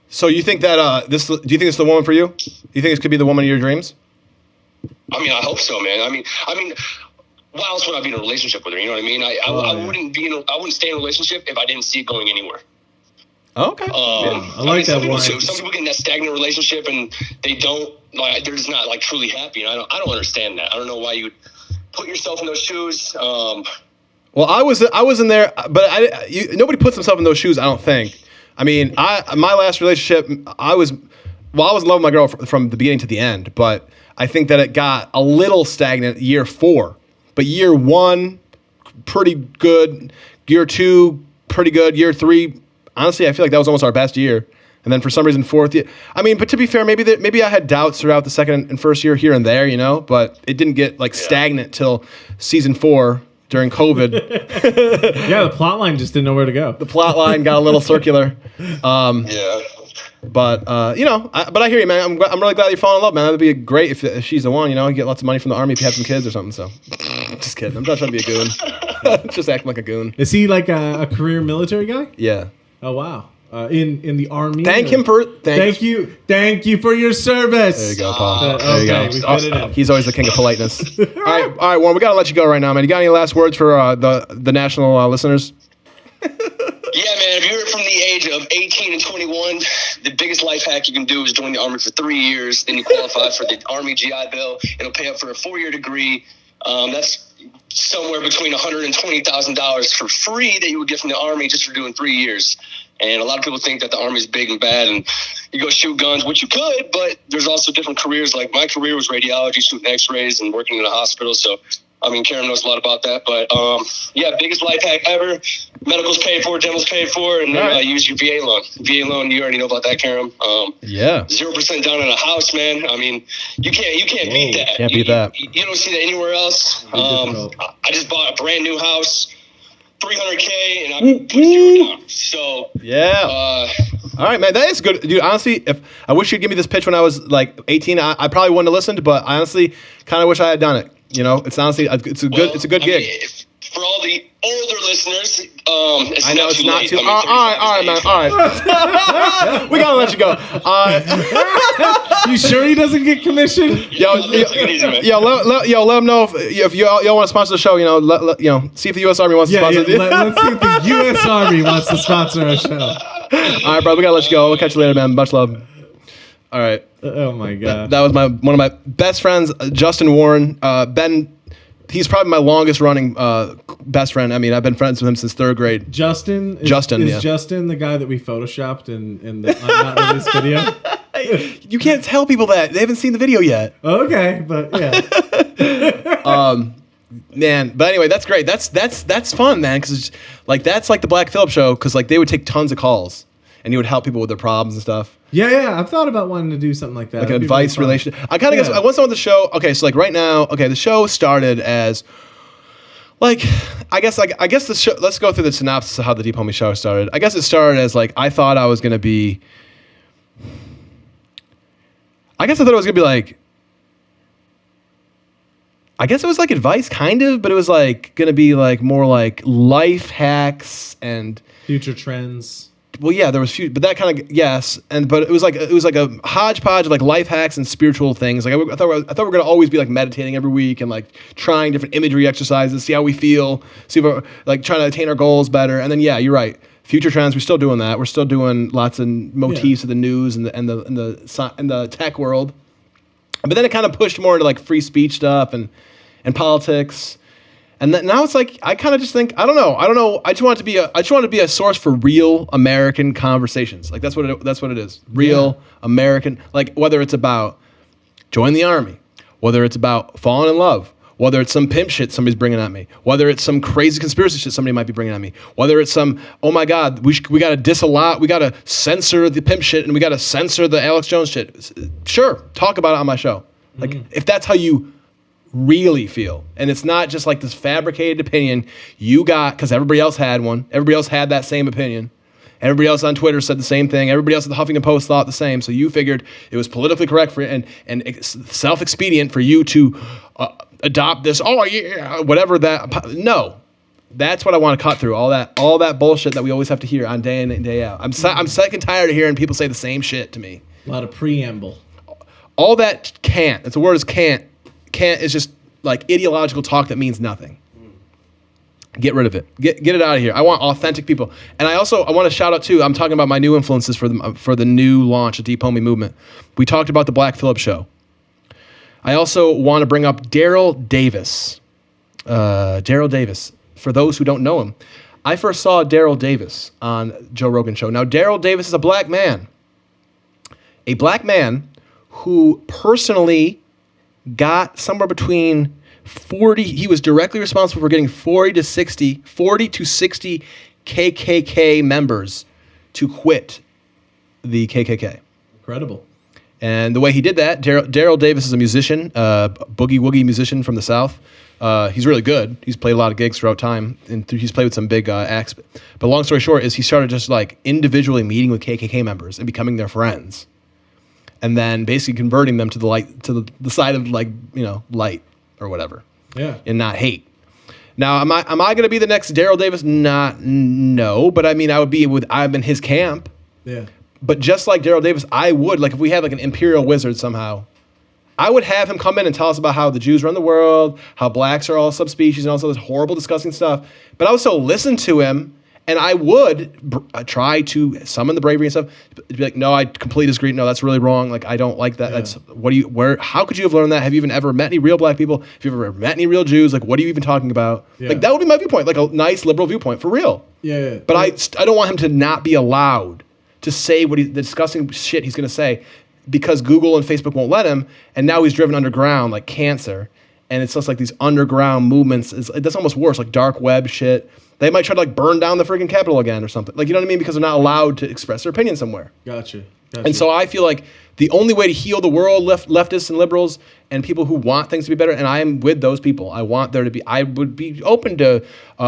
B: So you think that do you think it's the woman for you? Do you think this could be the woman of your dreams?
D: I mean, I hope so, man. I mean, why else would I be in a relationship with her? You know what I mean? I wouldn't stay in a relationship if I didn't see it going anywhere.
B: Oh, okay.
C: I like that one.
D: Some people get in that stagnant relationship and they don't like they're just not like truly happy. And I don't understand that. I don't know why you would put yourself in those shoes.
B: Well, I was in there, but nobody puts themselves in those shoes. I don't think. I mean, my last relationship, I was in love with my girl from the beginning to the end, but I think that it got a little stagnant year 4. But year 1, pretty good. Year 2, pretty good. Year 3, honestly, I feel like that was almost our best year. And then for some reason, 4th year. I mean, but to be fair, maybe I had doubts throughout the second and first year here and there, but it didn't get like stagnant till season 4 during COVID.
C: Yeah, the plot line just didn't know where to go.
B: The plot line got a little circular.
D: Yeah.
B: But but I hear you, man. I'm really glad you fall in love, man. That'd be great if she's the one. You get lots of money from the army if you have some kids or something. So, just kidding. I'm not trying to be a goon. Just acting like a goon.
C: Is he like a career military guy?
B: Yeah.
C: Oh wow. In the army.
B: Thank him for thank you.
C: Thank you for your service.
B: There you go, Paul.
C: Okay,
B: There you go.
C: we fit it in.
B: He's always the king of politeness. All right, Warren. We gotta let you go right now, man. You got any last words for the national listeners?
D: Yeah, man, if you're from the age of 18 and 21, the biggest life hack you can do is join the Army for 3 years. Then you qualify for the Army GI Bill. It'll pay up for a 4-year degree. That's somewhere between $120,000 for free that you would get from the Army just for doing 3 years. And a lot of people think that the Army is big and bad and you go shoot guns, which you could, but there's also different careers. Like my career was radiology, shooting x-rays and working in a hospital. So, I mean, Karen knows a lot about that. But, yeah, biggest life hack ever. Medical's paid for, dental's paid for, and then use your VA loan. VA loan, you already know about that, Karen.
B: Yeah.
D: 0% down on a house, man. I mean, you can't beat that.
B: Can't beat that.
D: You don't see that anywhere else. I just bought a brand new house, $300K, and I put 0 down. So
B: Yeah. All right, man. That is good, dude. Honestly, if I wish you'd give me this pitch when I was like 18, I probably wouldn't have listened. But I honestly kind of wish I had done it. It's honestly it's a good gig.
D: For all the older listeners,
B: I know it's not
D: late.
B: too.
D: I mean,
B: All right, man. All right. We gotta let you go.
C: You sure he doesn't get commission?
B: Let them know if y'all want to sponsor the show. See if the U.S. Army wants to sponsor.
C: Let's see if the U.S. Army wants to sponsor our show.
B: All right, bro. We gotta let you go. We'll catch you later, man. Much love. All right.
C: Oh my god.
B: That was one of my best friends, Justin Warren. Ben, he's probably my longest running best friend. I mean, I've been friends with him since 3rd grade.
C: Justin is
B: yeah.
C: Justin the guy that we photoshopped in the not released video?
B: You can't tell people that. They haven't seen the video yet.
C: Okay, but yeah.
B: Man, but anyway, that's great. That's fun, man, cuz that's like the Black Phillip show cuz they would take tons of calls and he would help people with their problems and stuff.
C: Yeah, I've thought about wanting to do something like that.
B: Like an advice relation. I kind of guess I want someone on the show. Okay, so right now, the show started as I guess the show. Let's go through the synopsis of how the Deep Homie show started. I guess it started as I thought I was gonna be. I guess I thought it was gonna be I guess it was like advice, kind of, but it was like gonna be like more like life hacks and
C: Future trends.
B: well, yeah, there was few, but that kind of yes, but it was like a hodgepodge of like life hacks and spiritual things. Like I thought we were gonna always be like meditating every week and like trying different imagery exercises, see how we feel, see if we're like trying to attain our goals better. And then yeah, you're right. Future trends, we're still doing that. We're still doing lots of motifs of the news and the tech world. But then it kind of pushed more into like free speech stuff and politics. And then now it's like I kind of just think I don't know. I just want it to be a source for real American conversations. Like that's what it is. Real American, like whether it's about join the army, whether it's about falling in love, whether it's some pimp shit somebody's bringing at me, whether it's some crazy conspiracy shit somebody might be bringing at me, whether it's some oh my god we got to disallow, we got to censor the pimp shit and we got to censor the Alex Jones shit. Sure, talk about it on my show. Like if that's how you really feel, and it's not just like this fabricated opinion you got because everybody else had one, everybody else had that same opinion, everybody else on Twitter said the same thing, everybody else at the Huffington Post thought the same, so you figured it was politically correct for and self-expedient for you to adopt this whatever that. No, that's what I want to cut through, all that bullshit that we always have to hear on day in and day out. I'm sick and tired of hearing people say the same shit to me.
C: A lot of preamble.
B: All that can't. It's the word is can't. Can't is just like ideological talk that means nothing. Get rid of it. Get it out of here. I want authentic people. And I want to shout out too. I'm talking about my new influences for the new launch of Deep Homie Movement. We talked about the Black Phillip Show. I also want to bring up Daryl Davis. Daryl Davis. For those who don't know him, I first saw Daryl Davis on Joe Rogan's show. Now Daryl Davis is a black man who personally got somewhere between 40, he was directly responsible for getting 40 to 60 KKK members to quit the KKK.
C: Incredible.
B: And the way he did that, Daryl Davis is a musician, boogie woogie musician from the South. He's really good. He's played a lot of gigs throughout time, and he's played with some big acts. But long story short is he started just like individually meeting with KKK members and becoming their friends. And then basically converting them to the light, to the side of like, light or whatever.
C: Yeah.
B: And not hate. Now, am I going to be the next Daryl Davis? No. But I mean, I'm in his camp.
C: Yeah.
B: But just like Daryl Davis, I would, like if we had like an imperial wizard somehow, I would have him come in and tell us about how the Jews run the world, how blacks are all subspecies and all this horrible, disgusting stuff. But I would still listen to him. And I would try to summon the bravery and stuff. Be like, no, I completely disagree. No, that's really wrong. Like, I don't like that.
C: Yeah.
B: How could you have learned that? Have you even ever met any real black people? Have you ever met any real Jews? Like, what are you even talking about?
C: Yeah.
B: Like, that would be my viewpoint, like a nice liberal viewpoint for real.
C: Yeah.
B: But I don't want him to not be allowed to say the disgusting shit he's going to say because Google and Facebook won't let him. And now he's driven underground like cancer. And it's just like these underground movements. That's almost worse, like dark web shit. They might try to like burn down the freaking Capitol again or something. Like, you know what I mean? Because they're not allowed to express their opinion somewhere.
C: Gotcha.
B: And so I feel like the only way to heal the world, leftists and liberals and people who want things to be better, and I am with those people. I would be open to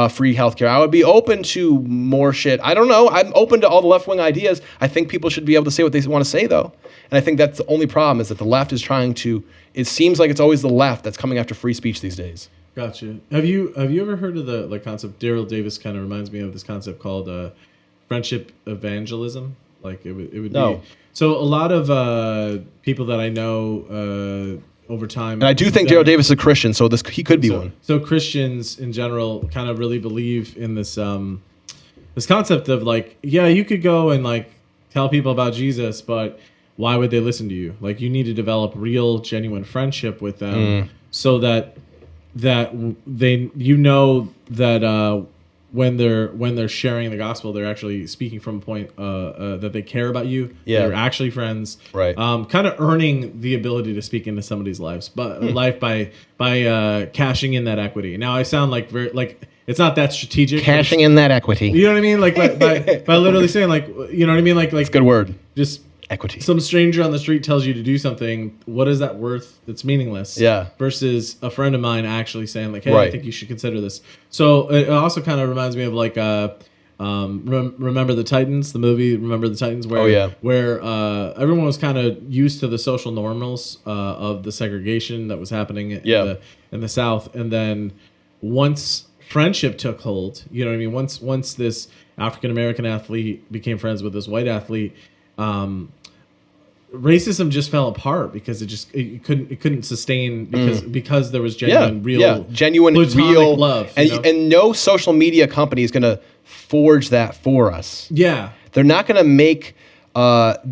B: free healthcare. I would be open to more shit. I don't know. I'm open to all the left-wing ideas. I think people should be able to say what they want to say, though. And I think that's the only problem is that the left is trying to, it seems like it's always the left that's coming after free speech these days.
C: Gotcha. Have you ever heard of the like concept? Daryl Davis kind of reminds me of this concept called friendship evangelism. Like it would be. So a lot of people that I know over time.
B: And I do think Daryl Davis is a Christian, so he could be one.
C: So Christians in general kind of really believe in this this concept of like, yeah, you could go and like tell people about Jesus, but why would they listen to you? Like you need to develop real, genuine friendship with them so that they that when they're sharing the gospel, they're actually speaking from a point that they care about you.
B: Yeah.
C: They're actually friends.
B: Right.
C: Kind of earning the ability to speak into somebody's life by cashing in that equity. Now I sound like very like it's not that strategic.
B: Cashing in that equity.
C: You know what I mean? Like by literally saying like, you know what I mean? Like
B: It's a good word.
C: Just
B: equity.
C: Some stranger on the street tells you to do something. What is that worth? It's meaningless.
B: Yeah.
C: Versus a friend of mine actually saying like, hey,
B: Right.
C: I think you should consider this. So it also kind of reminds me of like Remember the Titans, the movie Remember the Titans, where
B: Oh, yeah.
C: where everyone was kind of used to the social normals of the segregation that was happening in the South, and then once friendship took hold, you know what I mean? Once this African American athlete became friends with this white athlete, racism just fell apart because it couldn't sustain because there was genuine
B: genuine
C: platonic
B: real
C: love,
B: and no social media company is going to forge that for us.
C: Yeah.
B: They're not going to make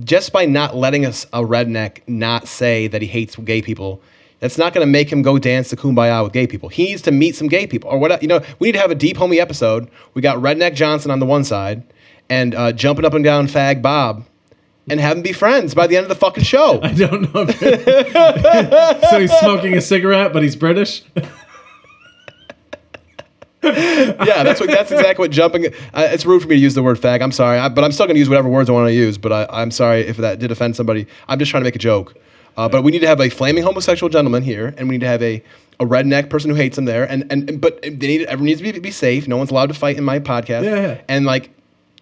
B: just by not letting us a redneck not say that he hates gay people. That's not going to make him go dance the kumbaya with gay people. He needs to meet some gay people or whatever. We need to have a deep homie episode. We got Redneck Johnson on the one side and jumping up and down fag Bob, and have them be friends by the end of the fucking show.
C: I don't know. So he's smoking a cigarette, but he's British.
B: Yeah, that's exactly what jumping. It's rude for me to use the word fag. I'm sorry, but I'm still going to use whatever words I want to use. But I'm sorry if that did offend somebody. I'm just trying to make a joke. But we need to have a flaming homosexual gentleman here, and we need to have a redneck person who hates him there. But everyone needs to be safe. No one's allowed to fight in my podcast.
C: Yeah.
B: And like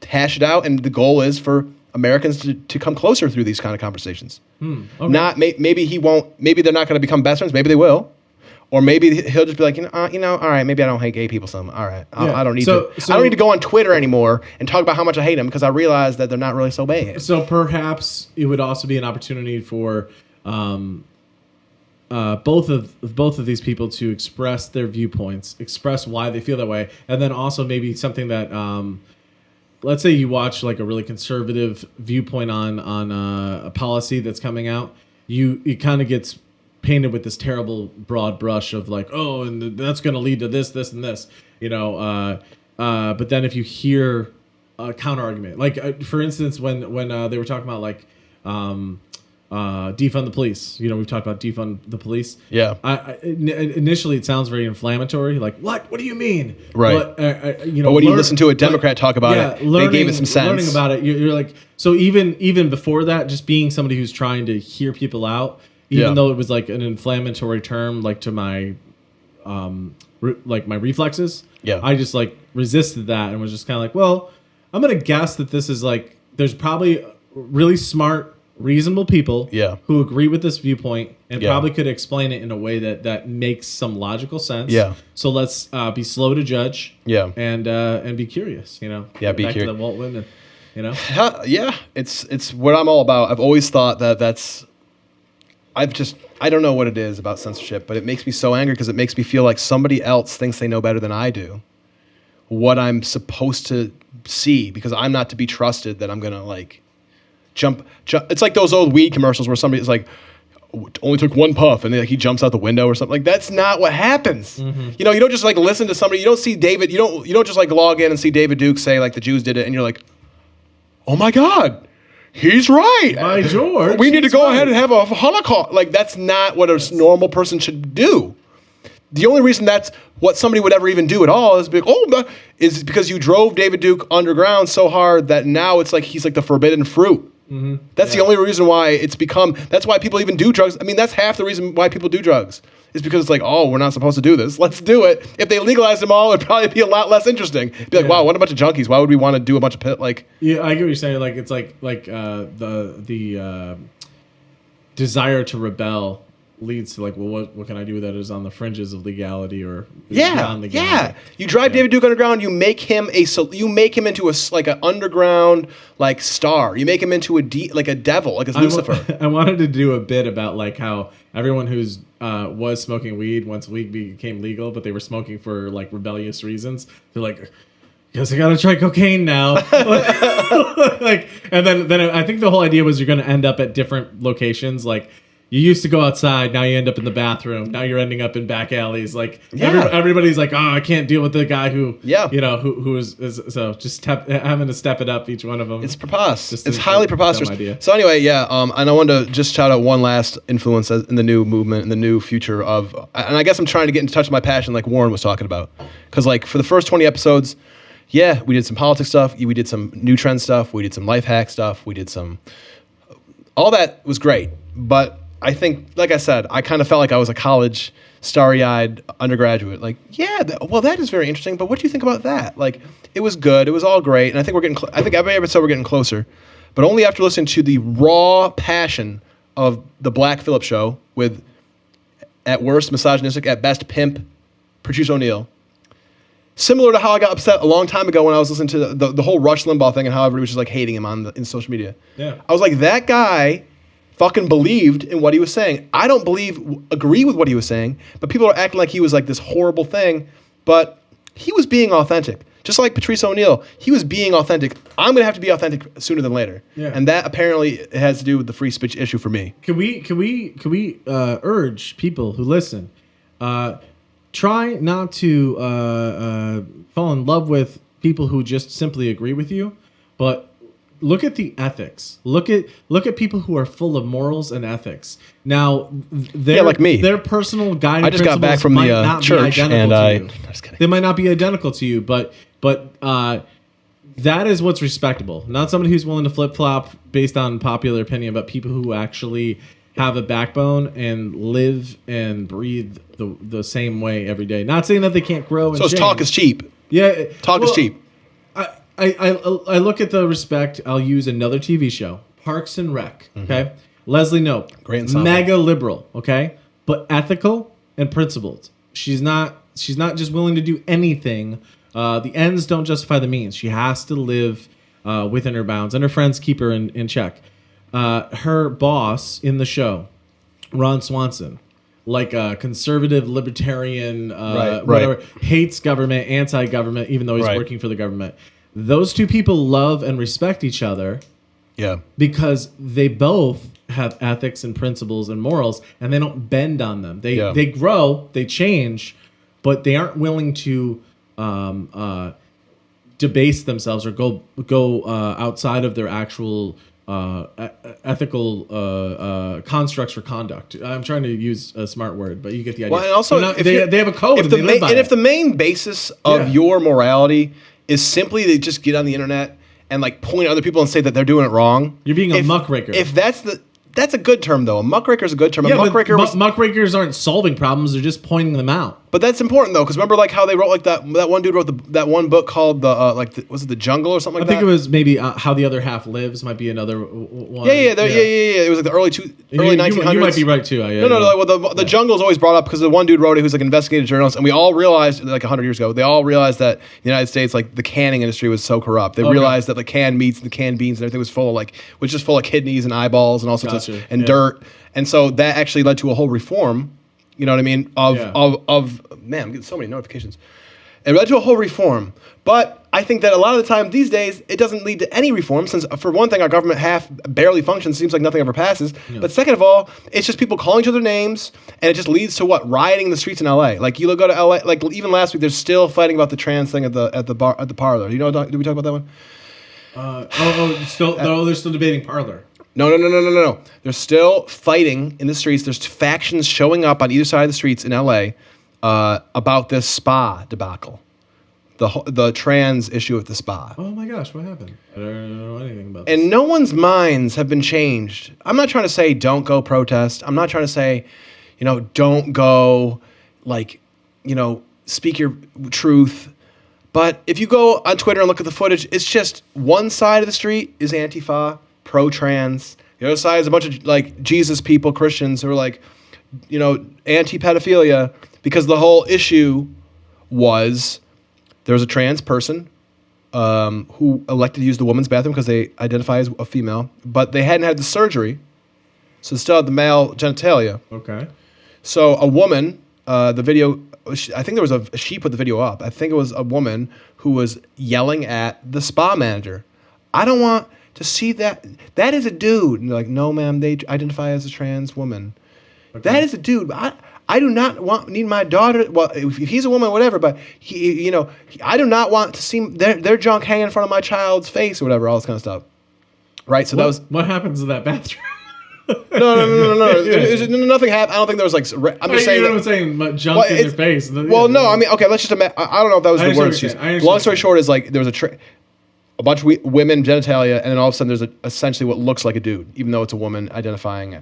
B: hash it out. And the goal is for Americans to come closer through these kind of conversations.
C: Okay.
B: Not maybe he won't. Maybe they're not going to become best friends. Maybe they will. Or maybe he'll just be like, all right, maybe I don't hate gay people some. All right, I don't need to. I don't need to go on Twitter anymore and talk about how much I hate them because I realize that they're not really so bad.
C: So perhaps it would also be an opportunity for both of these people to express their viewpoints, express why they feel that way, and then also maybe something that, let's say you watch like a really conservative viewpoint on a policy that's coming out, it kind of gets painted with this terrible broad brush of like, oh, and that's going to lead to this, and this, but then if you hear a counter argument, like for instance, when they were talking about like defund the police, we've talked about defund the police.
B: Yeah.
C: Initially it sounds very inflammatory. Like, what do you mean?
B: Right.
C: But,
B: but when you listen to a Democrat talk about it, they gave it some sense.
C: Learning about it, you're like, so even before that, just being somebody who's trying to hear people out, even though it was like an inflammatory term, like to my, my reflexes. Yeah. I just like resisted that and was just kind of like, well, I'm going to guess that this is like, there's probably really smart, reasonable people who agree with this viewpoint and probably could explain it in a way that makes some logical sense. Yeah. So let's be slow to judge. Yeah. And be curious, Yeah, be curious. Back to the Walt Whitman,
B: Yeah. It's what I'm all about. I've always thought that's, I don't know what it is about censorship, but it makes me so angry because it makes me feel like somebody else thinks they know better than I do what I'm supposed to see because I'm not to be trusted that I'm going to like jump. It's like those old weed commercials where somebody's like, only took one puff and he jumps out the window or something. Like that's not what happens. Mm-hmm. You don't just like listen to somebody. You don't see David. You don't just like log in and see David Duke say like the Jews did it. And you're like, oh my God. He's right.
C: By George.
B: We need to go ahead and have a Holocaust. Like, that's not what a normal person should do. The only reason that's what somebody would ever even do at all is because you drove David Duke underground so hard that now it's like he's like the forbidden fruit. Mm-hmm. That's the only reason why it's become. That's why people even do drugs. I mean, that's half the reason why people do drugs. Is because it's like, oh, we're not supposed to do this. Let's do it. If they legalized them all, it'd probably be a lot less interesting. It'd be like, wow, what a bunch of junkies. Why would we want to do a bunch of
C: Yeah, I get what you're saying. Like it's like the desire to rebel leads to like, well, what can I do that is on the fringes of legality or non-legality?
B: Yeah. You drive David Duke underground. You make him into an underground like star. You make him into a devil, like a Lucifer.
C: I wanted to do a bit about like how everyone who's was smoking weed once weed became legal, but they were smoking for like rebellious reasons. They're like, guess I gotta try cocaine now. And then I think the whole idea was you're gonna end up at different locations. Like you used to go outside, now you end up in the bathroom. Now you're ending up in back alleys. Like everybody's like, oh, I can't deal with the guy who is so just having to step it up each one of them.
B: It's preposterous. It's highly preposterous. So anyway, and I wanted to just shout out one last influence in the new movement, in the new future of, and I guess I'm trying to get in touch with my passion, like Warren was talking about, because like for the first 20 episodes, we did some politics stuff, we did some new trend stuff, we did some life hack stuff, we did some, all that was great, but I think, like I said, I kind of felt like I was a college starry-eyed undergraduate. Like, yeah, well, that is very interesting. But what do you think about that? Like, it was good. It was all great. And I think we're getting. I think every episode we're getting closer, but only after listening to the raw passion of the Black Phillip Show with, at worst, misogynistic, at best, pimp, Patrice O'Neal. Similar to how I got upset a long time ago when I was listening to the whole Rush Limbaugh thing and how everybody was just like hating him in social media.
C: Yeah.
B: I was like, that guy fucking believed in what he was saying. I don't agree with what he was saying, but people are acting like he was like this horrible thing, but he was being authentic. Just like Patrice O'Neal, he was being authentic. I'm going to have to be authentic sooner than later. Yeah. And that apparently has to do with the free speech issue for me.
C: Can we urge people who listen, try not to fall in love with people who just simply agree with you, but look at the ethics. Look at people who are full of morals and ethics. Now,
B: like me.
C: Their personal guiding
B: I just got back from the church, and
C: they might not be identical to you, but that is what's respectable. Not somebody who's willing to flip flop based on popular opinion, but people who actually have a backbone and live and breathe the same way every day. Not saying that they can't grow and change.
B: Talk is cheap.
C: Yeah,
B: talk is cheap.
C: I look at the respect. I'll use another TV show, Parks and Rec. Okay, Leslie Knope,
B: great ensemble.
C: Mega liberal. Okay, but ethical and principled. She's not just willing to do anything. The ends don't justify the means. She has to live within her bounds, and her friends keep her in check. Her boss in the show, Ron Swanson, like a conservative libertarian, whatever, hates government, anti-government, even though he's working for the government. Those two people love and respect each other.
B: Yeah. Because
C: they both have ethics and principles and morals, and they don't bend on them. They grow, they change, but they aren't willing to debase themselves or go outside of their actual ethical constructs for conduct. I'm trying to use a smart word, but you get the idea.
B: Well, and also,
C: they have a code and they live by it.
B: If the main basis of your morality is simply to just get on the internet and like point at other people and say that they're doing it wrong,
C: you're being a muckraker.
B: If that's a good term though. A muckraker is a good term.
C: Yeah, muckrakers aren't solving problems; they're just pointing them out.
B: But that's important though, because remember like how they wrote like that one dude wrote that one book called was it The Jungle or something like that?
C: I think it was maybe How the Other Half Lives might be another one.
B: Yeah. It was like the early 1900s.
C: You might be right too.
B: The Jungle is always brought up because the one dude wrote it who's like an investigative journalist, and we all realized like 100 years ago, they all realized that the United States, like the canning industry was so corrupt. They realized that the canned meats and the canned beans and everything was just full of kidneys and eyeballs and all sorts of dirt. And so that actually led to a whole reform, you know what I mean, of man, I'm getting so many notifications. It led to a whole reform. But I think that a lot of the time these days, it doesn't lead to any reform since, for one thing, our government barely functions. Seems like nothing ever passes. Yeah. But second of all, it's just people calling each other names, and it just leads to rioting in the streets in L.A. Like, you go to L.A., like even last week, they're still fighting about the trans thing at the parlor. You know, did we talk about that one?
C: They're still debating Parler.
B: No. They're still fighting in the streets. There's factions showing up on either side of the streets in L.A. About this spa debacle, the trans issue at the spa.
C: Oh my gosh, what happened? I don't know anything about this.
B: And no one's minds have been changed. I'm not trying to say don't go protest. I'm not trying to say, don't go, speak your truth. But if you go on Twitter and look at the footage, it's just one side of the street is Antifa, pro-trans. The other side is a bunch of Jesus people, Christians who are anti-pedophilia, because the whole issue was there was a trans person who elected to use the woman's bathroom because they identify as a female, but they hadn't had the surgery, so they still had the male genitalia.
C: Okay.
B: So a woman, the video, I think there was she put the video up. I think it was a woman who was yelling at the spa manager. I don't want to see that. That is a dude. And they're like, no, ma'am, they identify as a trans woman. Okay. That is a dude. I do not need my daughter. Well, if he's a woman, whatever. But I do not want to see their junk hanging in front of my child's face or whatever. All this kind of stuff. Right. So
C: what happens in that bathroom?
B: No. Nothing happened. I don't think there was I'm just saying.
C: You know what I'm saying? Junk in their face.
B: Well, no. I mean, okay. Let's just imagine. I don't know if that was the word she used. Long story short is there was a bunch of women genitalia, and then all of a sudden there's essentially what looks like a dude, even though it's a woman identifying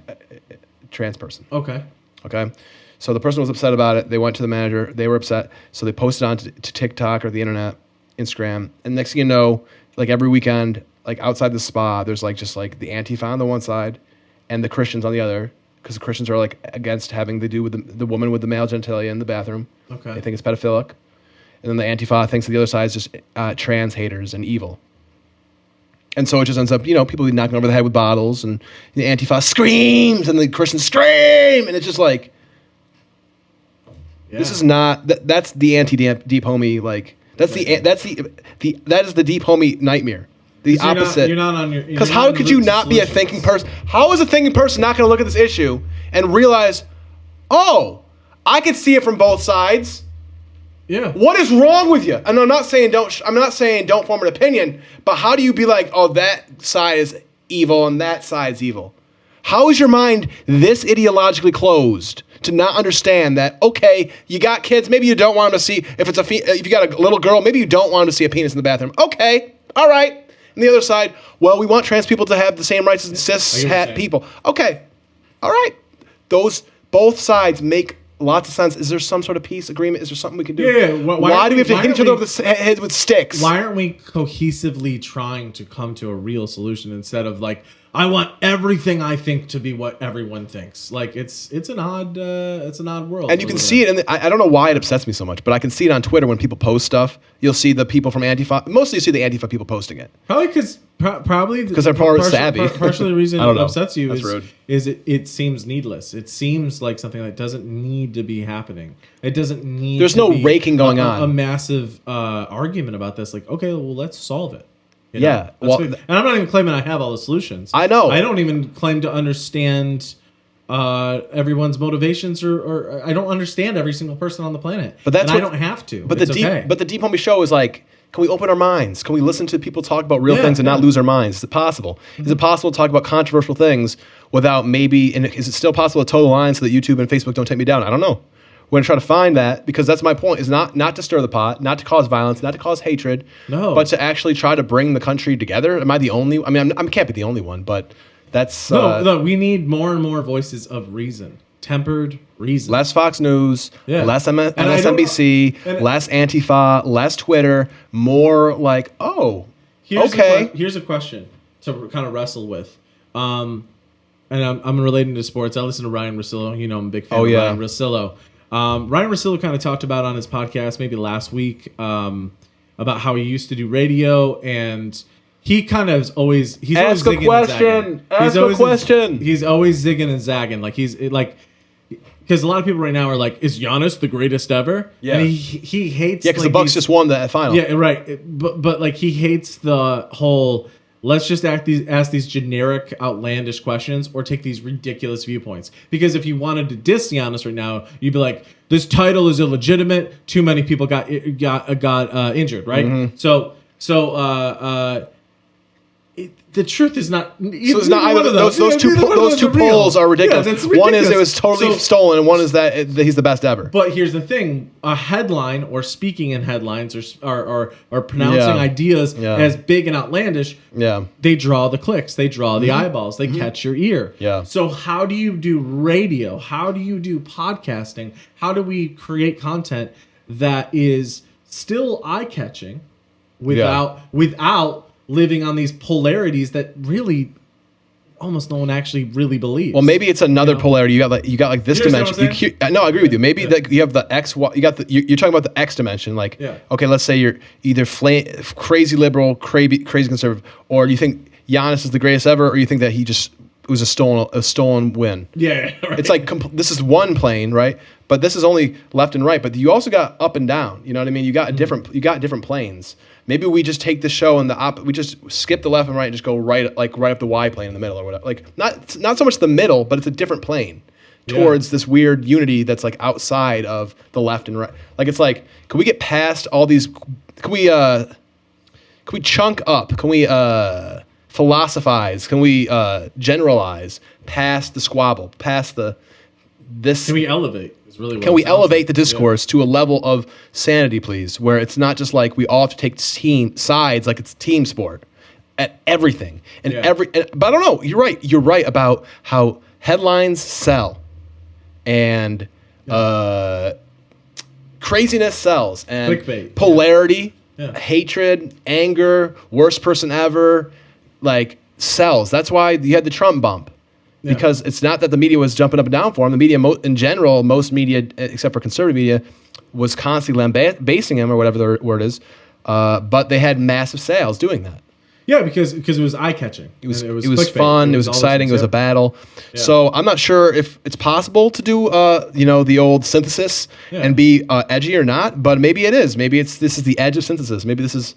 B: trans person.
C: Okay.
B: Okay. So the person was upset about it. They went to the manager. They were upset. So they posted on to TikTok or the internet, Instagram. And next thing you know, like every weekend, like outside the spa, there's like just like the Antifa on the one side and the Christians on the other. Because the Christians are like against having to do with the woman with the male genitalia in the bathroom.
C: Okay.
B: They think it's pedophilic. And then the Antifa thinks that the other side is just trans haters and evil. And so it just ends up, you know, people knocking over the head with bottles, and the Antifa screams, and the Christians scream, and it's just like, this is not. That's the anti-deep homie. Like that is the deep homie nightmare. The opposite.
C: You're not on your.
B: Because how could you not be a thinking person? How is a thinking person not going to look at this issue and realize, oh, I could see it from both sides.
C: Yeah.
B: What is wrong with you? And I'm not saying don't form an opinion, but how do you be like, oh, that side is evil and that side's evil? How is your mind this ideologically closed to not understand that, okay, you got kids, maybe you don't want them to see, if you got a little girl, maybe you don't want them to see a penis in the bathroom. Okay, all right. And the other side, well, we want trans people to have the same rights as cis-het people. Okay, all right. Both sides make lots of sense. Is there some sort of peace agreement? Is there something we can do?
C: Yeah.
B: Why do we have to hit each other over the head with sticks?
C: Why aren't we cohesively trying to come to a real solution instead of like, I want everything I think to be what everyone thinks? Like it's an odd world.
B: And you can see it, and I don't know why it upsets me so much, but I can see it on Twitter when people post stuff. You'll see the people from Antifa. Mostly you see the Antifa people posting it.
C: Probably because
B: they're more savvy.
C: Partially the reason
B: I don't
C: it
B: know.
C: upsets you
B: That's rude.
C: is it seems needless. It seems like something that doesn't need to be happening. It doesn't need.
B: There's
C: to
B: no
C: be
B: raking going on.
C: A massive argument about this. Like, okay, well, let's solve it. You
B: Yeah,
C: know?
B: well,
C: and I'm not even claiming I have all the solutions.
B: I know.
C: I don't even claim to understand everyone's motivations, or I don't understand every single person on the planet.
B: But that's
C: I
B: what-
C: don't have to.
B: But
C: It's
B: the
C: okay.
B: Deep Homie Show is like, can we open our minds? Can we listen to people talk about real
C: Yeah,
B: things and not
C: yeah.
B: lose our minds? Is it possible? Is it possible to talk about controversial things without maybe? And is it still possible to toe the line so that YouTube and Facebook don't take me down? I don't know. We're gonna try to find that, because that's my point. Is not to stir the pot, not to cause violence, not to cause hatred,
C: No.
B: but to actually try to bring the country together. Am I the only? I mean, I can't be the only one, but that's
C: no, we need more and more voices of reason, tempered reason.
B: less Fox News,
C: Yeah.
B: less
C: And I don't
B: MSNBC,
C: know- and-
B: less Antifa, less Twitter, more like, oh, okay.
C: Here's a question to kind of wrestle with. And I'm relating to sports. I listen to Ryan Russillo. You know, I'm a big fan
B: Oh,
C: of
B: yeah.
C: Ryan Russillo. Ryan Russillo kind of talked about on his podcast maybe last week about how he used to do radio, and he kind of he's
B: Ask
C: always
B: a
C: zigging
B: question.
C: and zagging.
B: Ask a question.
C: He's always zigging and zagging. Like because a lot of people right now are like, is Giannis the greatest ever?
B: Yeah.
C: And he hates.
B: Yeah, because
C: like,
B: the Bucks
C: these-
B: just won the final.
C: yeah, right. But like he hates the whole. Let's just ask these generic, outlandish questions, or take these ridiculous viewpoints. Because if you wanted to diss Giannis right now, you'd be like, "This title is illegitimate. Too many people got injured." Right.
B: Mm-hmm.
C: So the truth is not.
B: So it's not either. Those two polls are ridiculous.
C: Yeah, that's
B: One is
C: ridiculous.
B: it was totally stolen, and one is that he's the best ever.
C: But here's the thing: a headline, or speaking in headlines, or pronouncing
B: Yeah.
C: ideas
B: Yeah.
C: as big and outlandish,
B: Yeah.
C: they draw the clicks, they draw the eyeballs, they catch your ear.
B: Yeah.
C: So how do you do radio? How do you do podcasting? How do we create content that is still eye-catching without living on these polarities that really almost no one actually really believes?
B: Well, maybe it's another polarity. You got like this
C: You understand
B: dimension.
C: what I'm
B: No, I agree with you. Maybe
C: Yeah.
B: you have the X. You got you're talking about the X dimension. Like,
C: Yeah.
B: okay, let's say you're either crazy liberal, crazy conservative, or you think Giannis is the greatest ever, or you think that it was a stolen win.
C: Yeah, right.
B: It's like this is one plane, right? But this is only left and right. But you also got up and down. You know what I mean? You got different planes. Maybe we just take the show and we just skip the left and right and just go right up the Y plane in the middle or whatever. Like not so much the middle, but it's a different plane towards this weird unity that's like outside of the left and right. Like it's like, can we get past all these? Can we chunk up? Can we philosophize? Can we generalize past the squabble, past this?
C: Can we elevate? Is really what
B: Can
C: it
B: we
C: sounds
B: elevate
C: like.
B: the discourse to a level of sanity, please, where it's not just like we all have to take sides like it's team sport at everything and
C: Yeah.
B: but I don't know. You're right. You're right about how headlines sell, and craziness sells, and
C: Clickbait.
B: polarity,
C: Yeah.
B: hatred, anger, worst person ever, like sells. That's why you had the Trump bump.
C: Yeah.
B: Because it's not that the media was jumping up and down for him. The media, in general, most media, except for conservative media, was constantly lambasting him or whatever the word is. But they had massive sales doing that.
C: Yeah, because it was eye catching.
B: It was
C: clickbait.
B: fun. It was
C: all those
B: exciting.
C: things,
B: It was a
C: yeah.
B: battle.
C: Yeah.
B: So I'm not sure if it's possible to do, the old synthesis
C: Yeah.
B: and be edgy or not. But maybe it is. Maybe this is the edge of synthesis. Maybe this is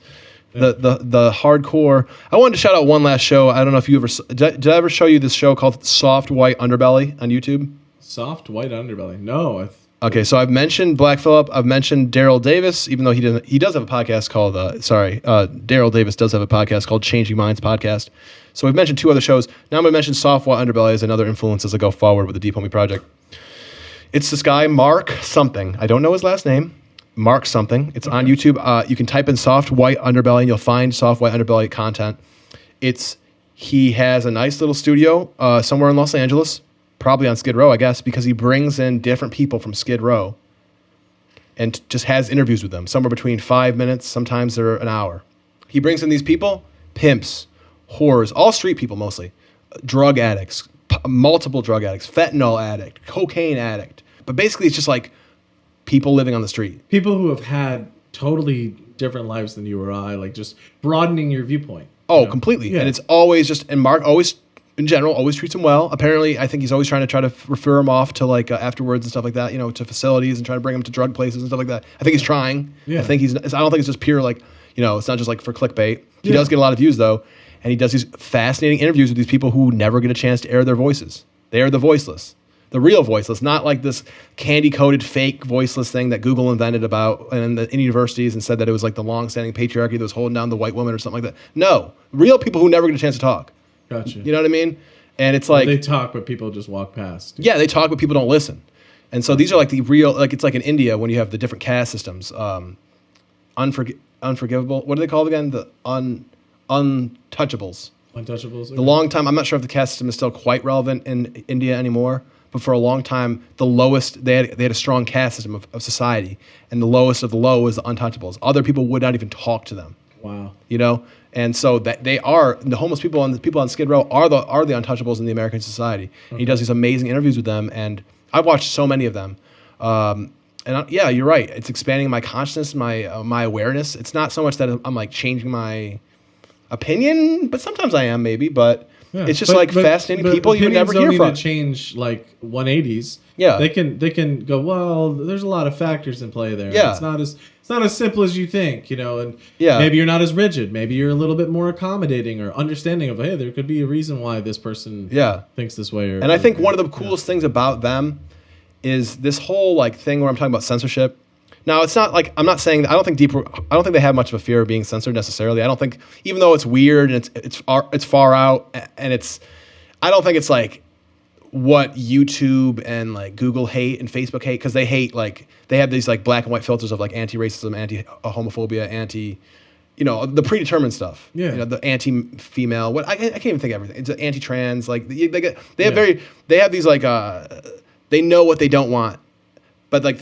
B: the hardcore. I wanted to shout out one last show. I don't know if you ever did I ever show you this show called Soft White Underbelly on YouTube?
C: Soft white underbelly. No,
B: Okay, so I've mentioned Black Phillip. I've mentioned Daryl Davis, even though he doesn't. He does have a podcast called. Daryl Davis does have a podcast called Changing Minds Podcast. So we've mentioned 2 other shows. Now I'm going to mention Soft White Underbelly as another influence as I go forward with the Deep Homie Project. It's this guy Mark something. I don't know his last name. Mark something. It's on YouTube. You can type in Soft White Underbelly and you'll find Soft White Underbelly content. He has a nice little studio somewhere in Los Angeles. Probably on Skid Row, I guess, because he brings in different people from Skid Row and just has interviews with them, somewhere between 5 minutes, sometimes they're an hour. He brings in these people, pimps, whores, all street people mostly, drug addicts, multiple drug addicts, fentanyl addict, cocaine addict. But basically it's just like people living on the street.
C: people who have had totally different lives than you or I, like just broadening your viewpoint.
B: Oh,
C: you know?
B: completely.
C: Yeah.
B: And it's always just, and Mark always, in general, always treats him well. Apparently, I think he's always trying to refer him off to like afterwards and stuff like that, to facilities and trying to bring him to drug places and stuff like that. I think he's trying.
C: Yeah.
B: I don't think it's just pure like, it's not just like for clickbait. He
C: Yeah.
B: does get a lot of views though. And he does these fascinating interviews with these people who never get a chance to air their voices. They are the voiceless. The real voiceless, not like this candy-coated fake voiceless thing that Google invented in universities and said that it was like the long-standing patriarchy that was holding down the white woman or something like that. No, real people who never get a chance to talk.
C: Gotcha.
B: You know what I mean? And it's like,
C: They talk, but people just walk past.
B: yeah, they talk, but people don't listen. And so these are like the real, like it's like in India when you have the different caste systems. Unforgivable. What are they called again? The untouchables.
C: Untouchables.
B: The long time, I'm not sure if the caste system is still quite relevant in India anymore, but for a long time, the lowest, they had a strong caste system of society, and the lowest of the low was the untouchables. Other people would not even talk to them,
C: Wow.
B: And so that they are, the homeless people and the people on Skid Row are the untouchables in the American society. And he does these amazing interviews with them, and I've watched so many of them. Yeah, you're right. It's expanding my consciousness, my awareness. It's not so much that I'm like changing my opinion, but sometimes I am maybe. But
C: Yeah.
B: it's just fascinating people you would never hear
C: don't
B: from.
C: need to change like 180s.
B: Yeah.
C: They can go, well, there's a lot of factors in play there.
B: Yeah.
C: It's not as simple as you think, and
B: Yeah.
C: maybe you're not as rigid. Maybe you're a little bit more accommodating or understanding of, hey, there could be a reason why this person
B: Yeah.
C: thinks this way.
B: And I think one of the coolest things about them is this whole like thing where I'm talking about censorship. Now it's not like I'm not saying that I don't think they have much of a fear of being censored necessarily. I don't think, even though it's weird and it's far out and I don't think it's like what YouTube and like Google hate and Facebook hate, because they hate, like they have these like black and white filters of like anti-racism, anti-homophobia, the predetermined stuff.
C: Yeah.
B: The anti-female. What I can't even think of everything. It's anti-trans. Like they have these like they know what they don't want, but like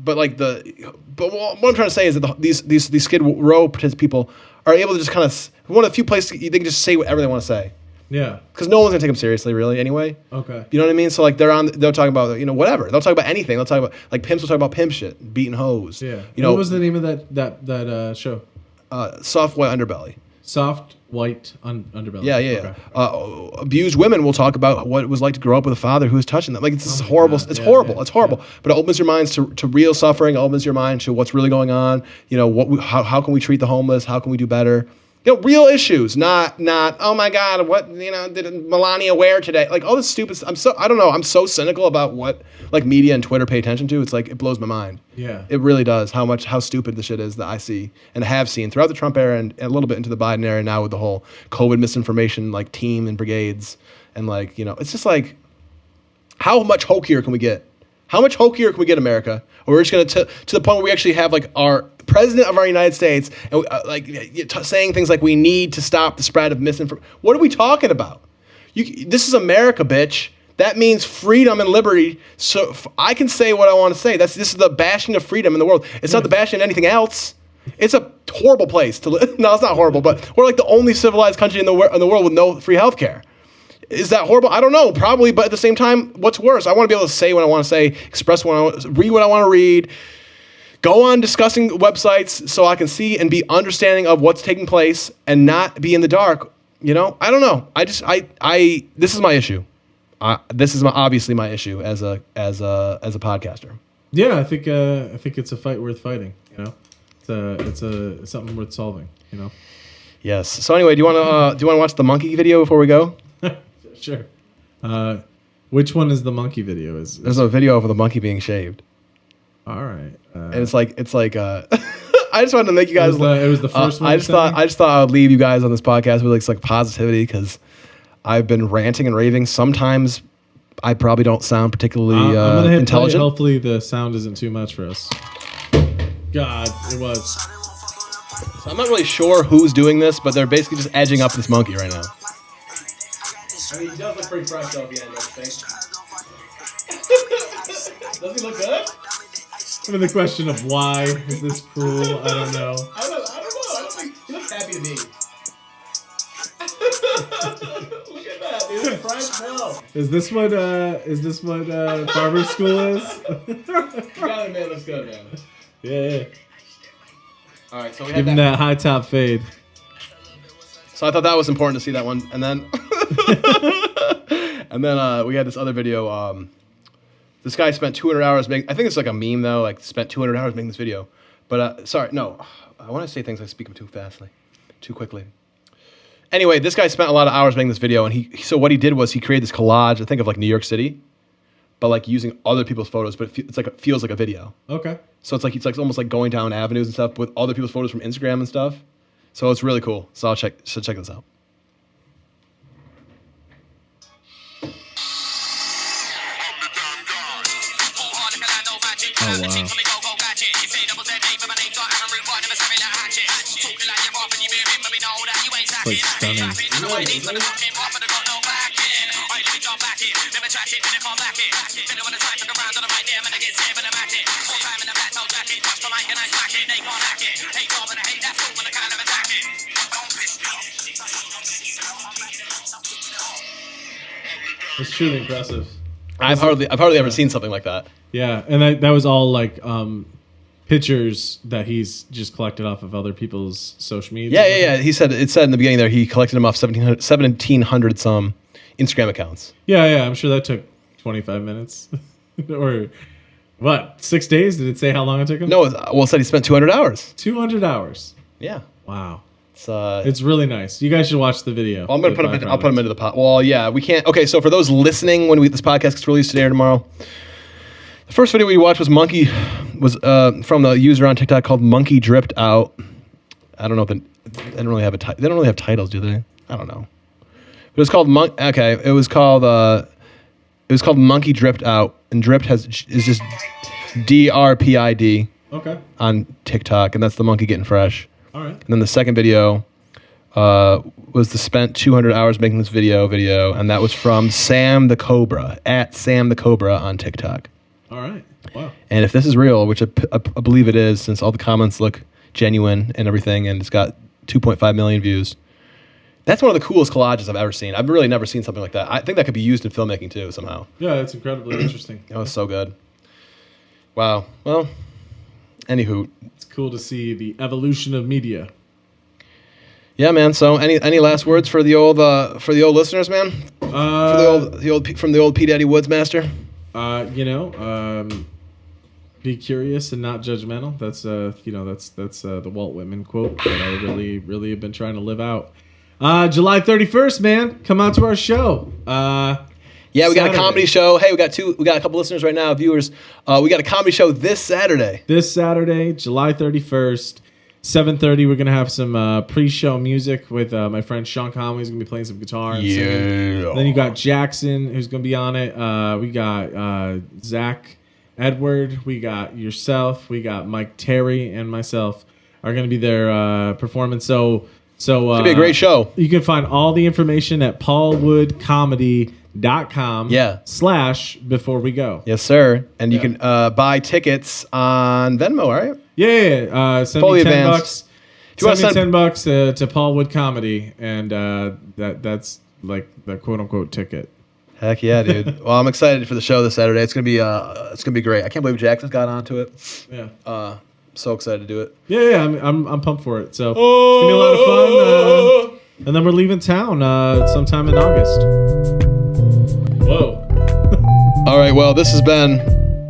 B: what I'm trying to say is that these Skid Row people are able to just kind of one of the few places they can just say whatever they want to say.
C: Yeah.
B: Because no one's gonna take them seriously, really, anyway.
C: Okay.
B: You know what I mean? So like they'll talk about whatever. They'll talk about anything. They'll talk about like pimps will talk about pimp shit, beating hoes.
C: Yeah.
B: What
C: What was the name of that show?
B: Soft White Underbelly.
C: Soft white underbelly.
B: Yeah.
C: Okay.
B: Abused women will talk about what it was like to grow up with a father who was touching them. Like it's horrible.
C: God.
B: It's
C: Yeah,
B: horrible.
C: yeah,
B: It's horrible. But it opens your minds to real suffering. It opens your mind to what's really going on. How can we treat the homeless? How can we do better? Real issues, not oh my God, what did Melania wear today? Like all this stupid. I don't know. I'm so cynical about what like media and Twitter pay attention to. It's like it blows my mind.
C: Yeah.
B: It really does how stupid the shit is that I see and have seen throughout the Trump era and a little bit into the Biden era now with the whole COVID misinformation like team and brigades and like it's just like how much hokier can we get? How much hokier can we get, America? Or we're just going to the point where we actually have like our president of our United States and saying things like we need to stop the spread of misinformation. What are we talking about? This is America, bitch. That means freedom and liberty. So I can say what I want to say. This is the bashing of freedom in the world. It's not the bashing of anything else. It's a horrible place to live. No, it's not horrible, but we're like the only civilized country in the world with no free healthcare. Is that horrible? I don't know. Probably, but at the same time, what's worse? I want to be able to say what I want to say, express what I want to read, what I want to read, go on discussing websites so I can see and be understanding of what's taking place and not be in the dark. You know, I don't know. This is my issue. This is obviously my issue as a podcaster.
C: Yeah, I think it's a fight worth fighting. You know, it's something worth solving. You know.
B: Yes. So anyway, do you want to watch the monkey video before we go?
C: Sure. Which one is the monkey video?
B: There's a video of the monkey being shaved.
C: All right.
B: And it's like I just wanted to make you guys.
C: It was the first one.
B: I just thought I would leave you guys on this podcast with like positivity because I've been ranting and raving. Sometimes I probably don't sound particularly
C: I'm gonna hit
B: intelligent.
C: play. Hopefully the sound isn't too much for us. God, it was.
B: So I'm not really sure who's doing this, but they're basically just edging up this monkey right now. I mean, he does look pretty fresh though at the end, don't you think? Does he look good?
C: I mean, the question of why is this cruel? I don't know.
B: I don't know. I don't think he looks happy to me. Look at that, dude. Fresh milk.
C: Is this what barber school is?
B: You gotta admit, it looks good, man.
C: Yeah.
B: All right, so we
C: Give
B: had
C: him
B: that.
C: that high top fade.
B: So I thought that was important to see that one, and then we had this other video. This guy spent 200 hours making. I think it's like a meme though. Like spent 200 hours making this video, but sorry, no. I want to say things I speak too fastly, too quickly. Anyway, this guy spent a lot of hours making this video, and so what he did was he created this collage. I think of like New York City, but like using other people's photos, but it feels like a video.
C: Okay.
B: So it's like almost like going down avenues and stuff with other people's photos from Instagram and stuff. So it's really cool. So check this out.
C: Oh wow. Like stunning. It's truly impressive.
B: I've hardly ever seen something like that.
C: Yeah, and that was all like pictures that he's just collected off of other people's social media.
B: Yeah. It said in the beginning there he collected them off 1,700 some Instagram accounts.
C: Yeah. I'm sure that took 25 minutes, or what? 6 days? Did it say how long it took him?
B: No, it said he spent 200 hours.
C: 200 hours.
B: Yeah.
C: Wow.
B: It's
C: It's really nice. You guys should watch the video.
B: well, I'm gonna put him. I'll put him into the pot. Well, yeah, we can't. Okay, so for those listening, when this podcast gets released today or tomorrow, the first video we watched was from the user on TikTok called Monkey Dripped Out. I don't know if they don't really have a they don't really have titles, do they? I don't know. It was called It was called Monkey Dripped Out, and dripped is just DRPID
C: Okay.
B: on TikTok, and that's the monkey getting fresh.
C: All right.
B: And then the second video was the spent 200 hours making this video, and that was from Sam the Cobra, at Sam the Cobra on TikTok.
C: All right. Wow.
B: And if this is real, which I believe it is, since all the comments look genuine and everything, and it's got 2.5 million views, that's one of the coolest collages I've ever seen. I've really never seen something like that. I think that could be used in filmmaking too, somehow.
C: Yeah, that's incredibly interesting.
B: That was so good. Wow. Well, anywho.
C: It's cool to see the evolution of media.
B: Yeah, man. So, any last words for the old listeners, man? From the old P Daddy Woods master.
C: Be curious and not judgmental. That's that's the Walt Whitman quote that I really, really have been trying to live out. July 31st, man, come out to our show.
B: Yeah, we got a
C: Saturday.
B: comedy show. Hey, we got a couple listeners right now, viewers. We got a comedy show this Saturday.
C: This Saturday, July 31st, 7:30. We're gonna have some pre-show music with my friend Sean Conway. He's gonna be playing some guitar and singing. Then you got Jackson, who's gonna be on it. We got Zach Edward. We got yourself. We got Mike Terry and myself are gonna be there performing. So So
B: It's gonna be a great show.
C: You can find all the information at paulwoodcomedy.com.
B: Yeah.
C: / before we go.
B: Yes, sir. And you can buy tickets on Venmo, right?
C: Yeah. Send
B: Fully
C: me $10.
B: advanced. If you
C: Send me
B: wanna
C: $10 to Paul Wood Comedy, and that's like the quote unquote ticket.
B: Heck yeah, dude. Well, I'm excited for the show this Saturday. It's gonna be great. I can't believe Jackson's got onto it.
C: Yeah.
B: So excited to do it.
C: Yeah. I'm pumped for it. So it's gonna be a lot of fun. And then we're leaving town sometime in August. Whoa.
B: All right. Well, this has been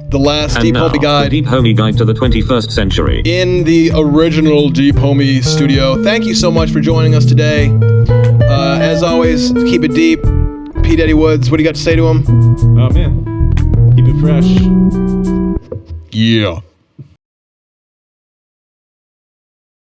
B: the last
A: And
B: Deep
A: now,
B: Homie
A: the
B: Guide
A: Deep Homie Guide to the 21st Century.
B: in the original Deep Homie studio. Thank you so much for joining us today. As always, keep it deep. P. Diddy Woods, what do you got to say to him?
C: Oh man. Keep it fresh.
B: Yeah.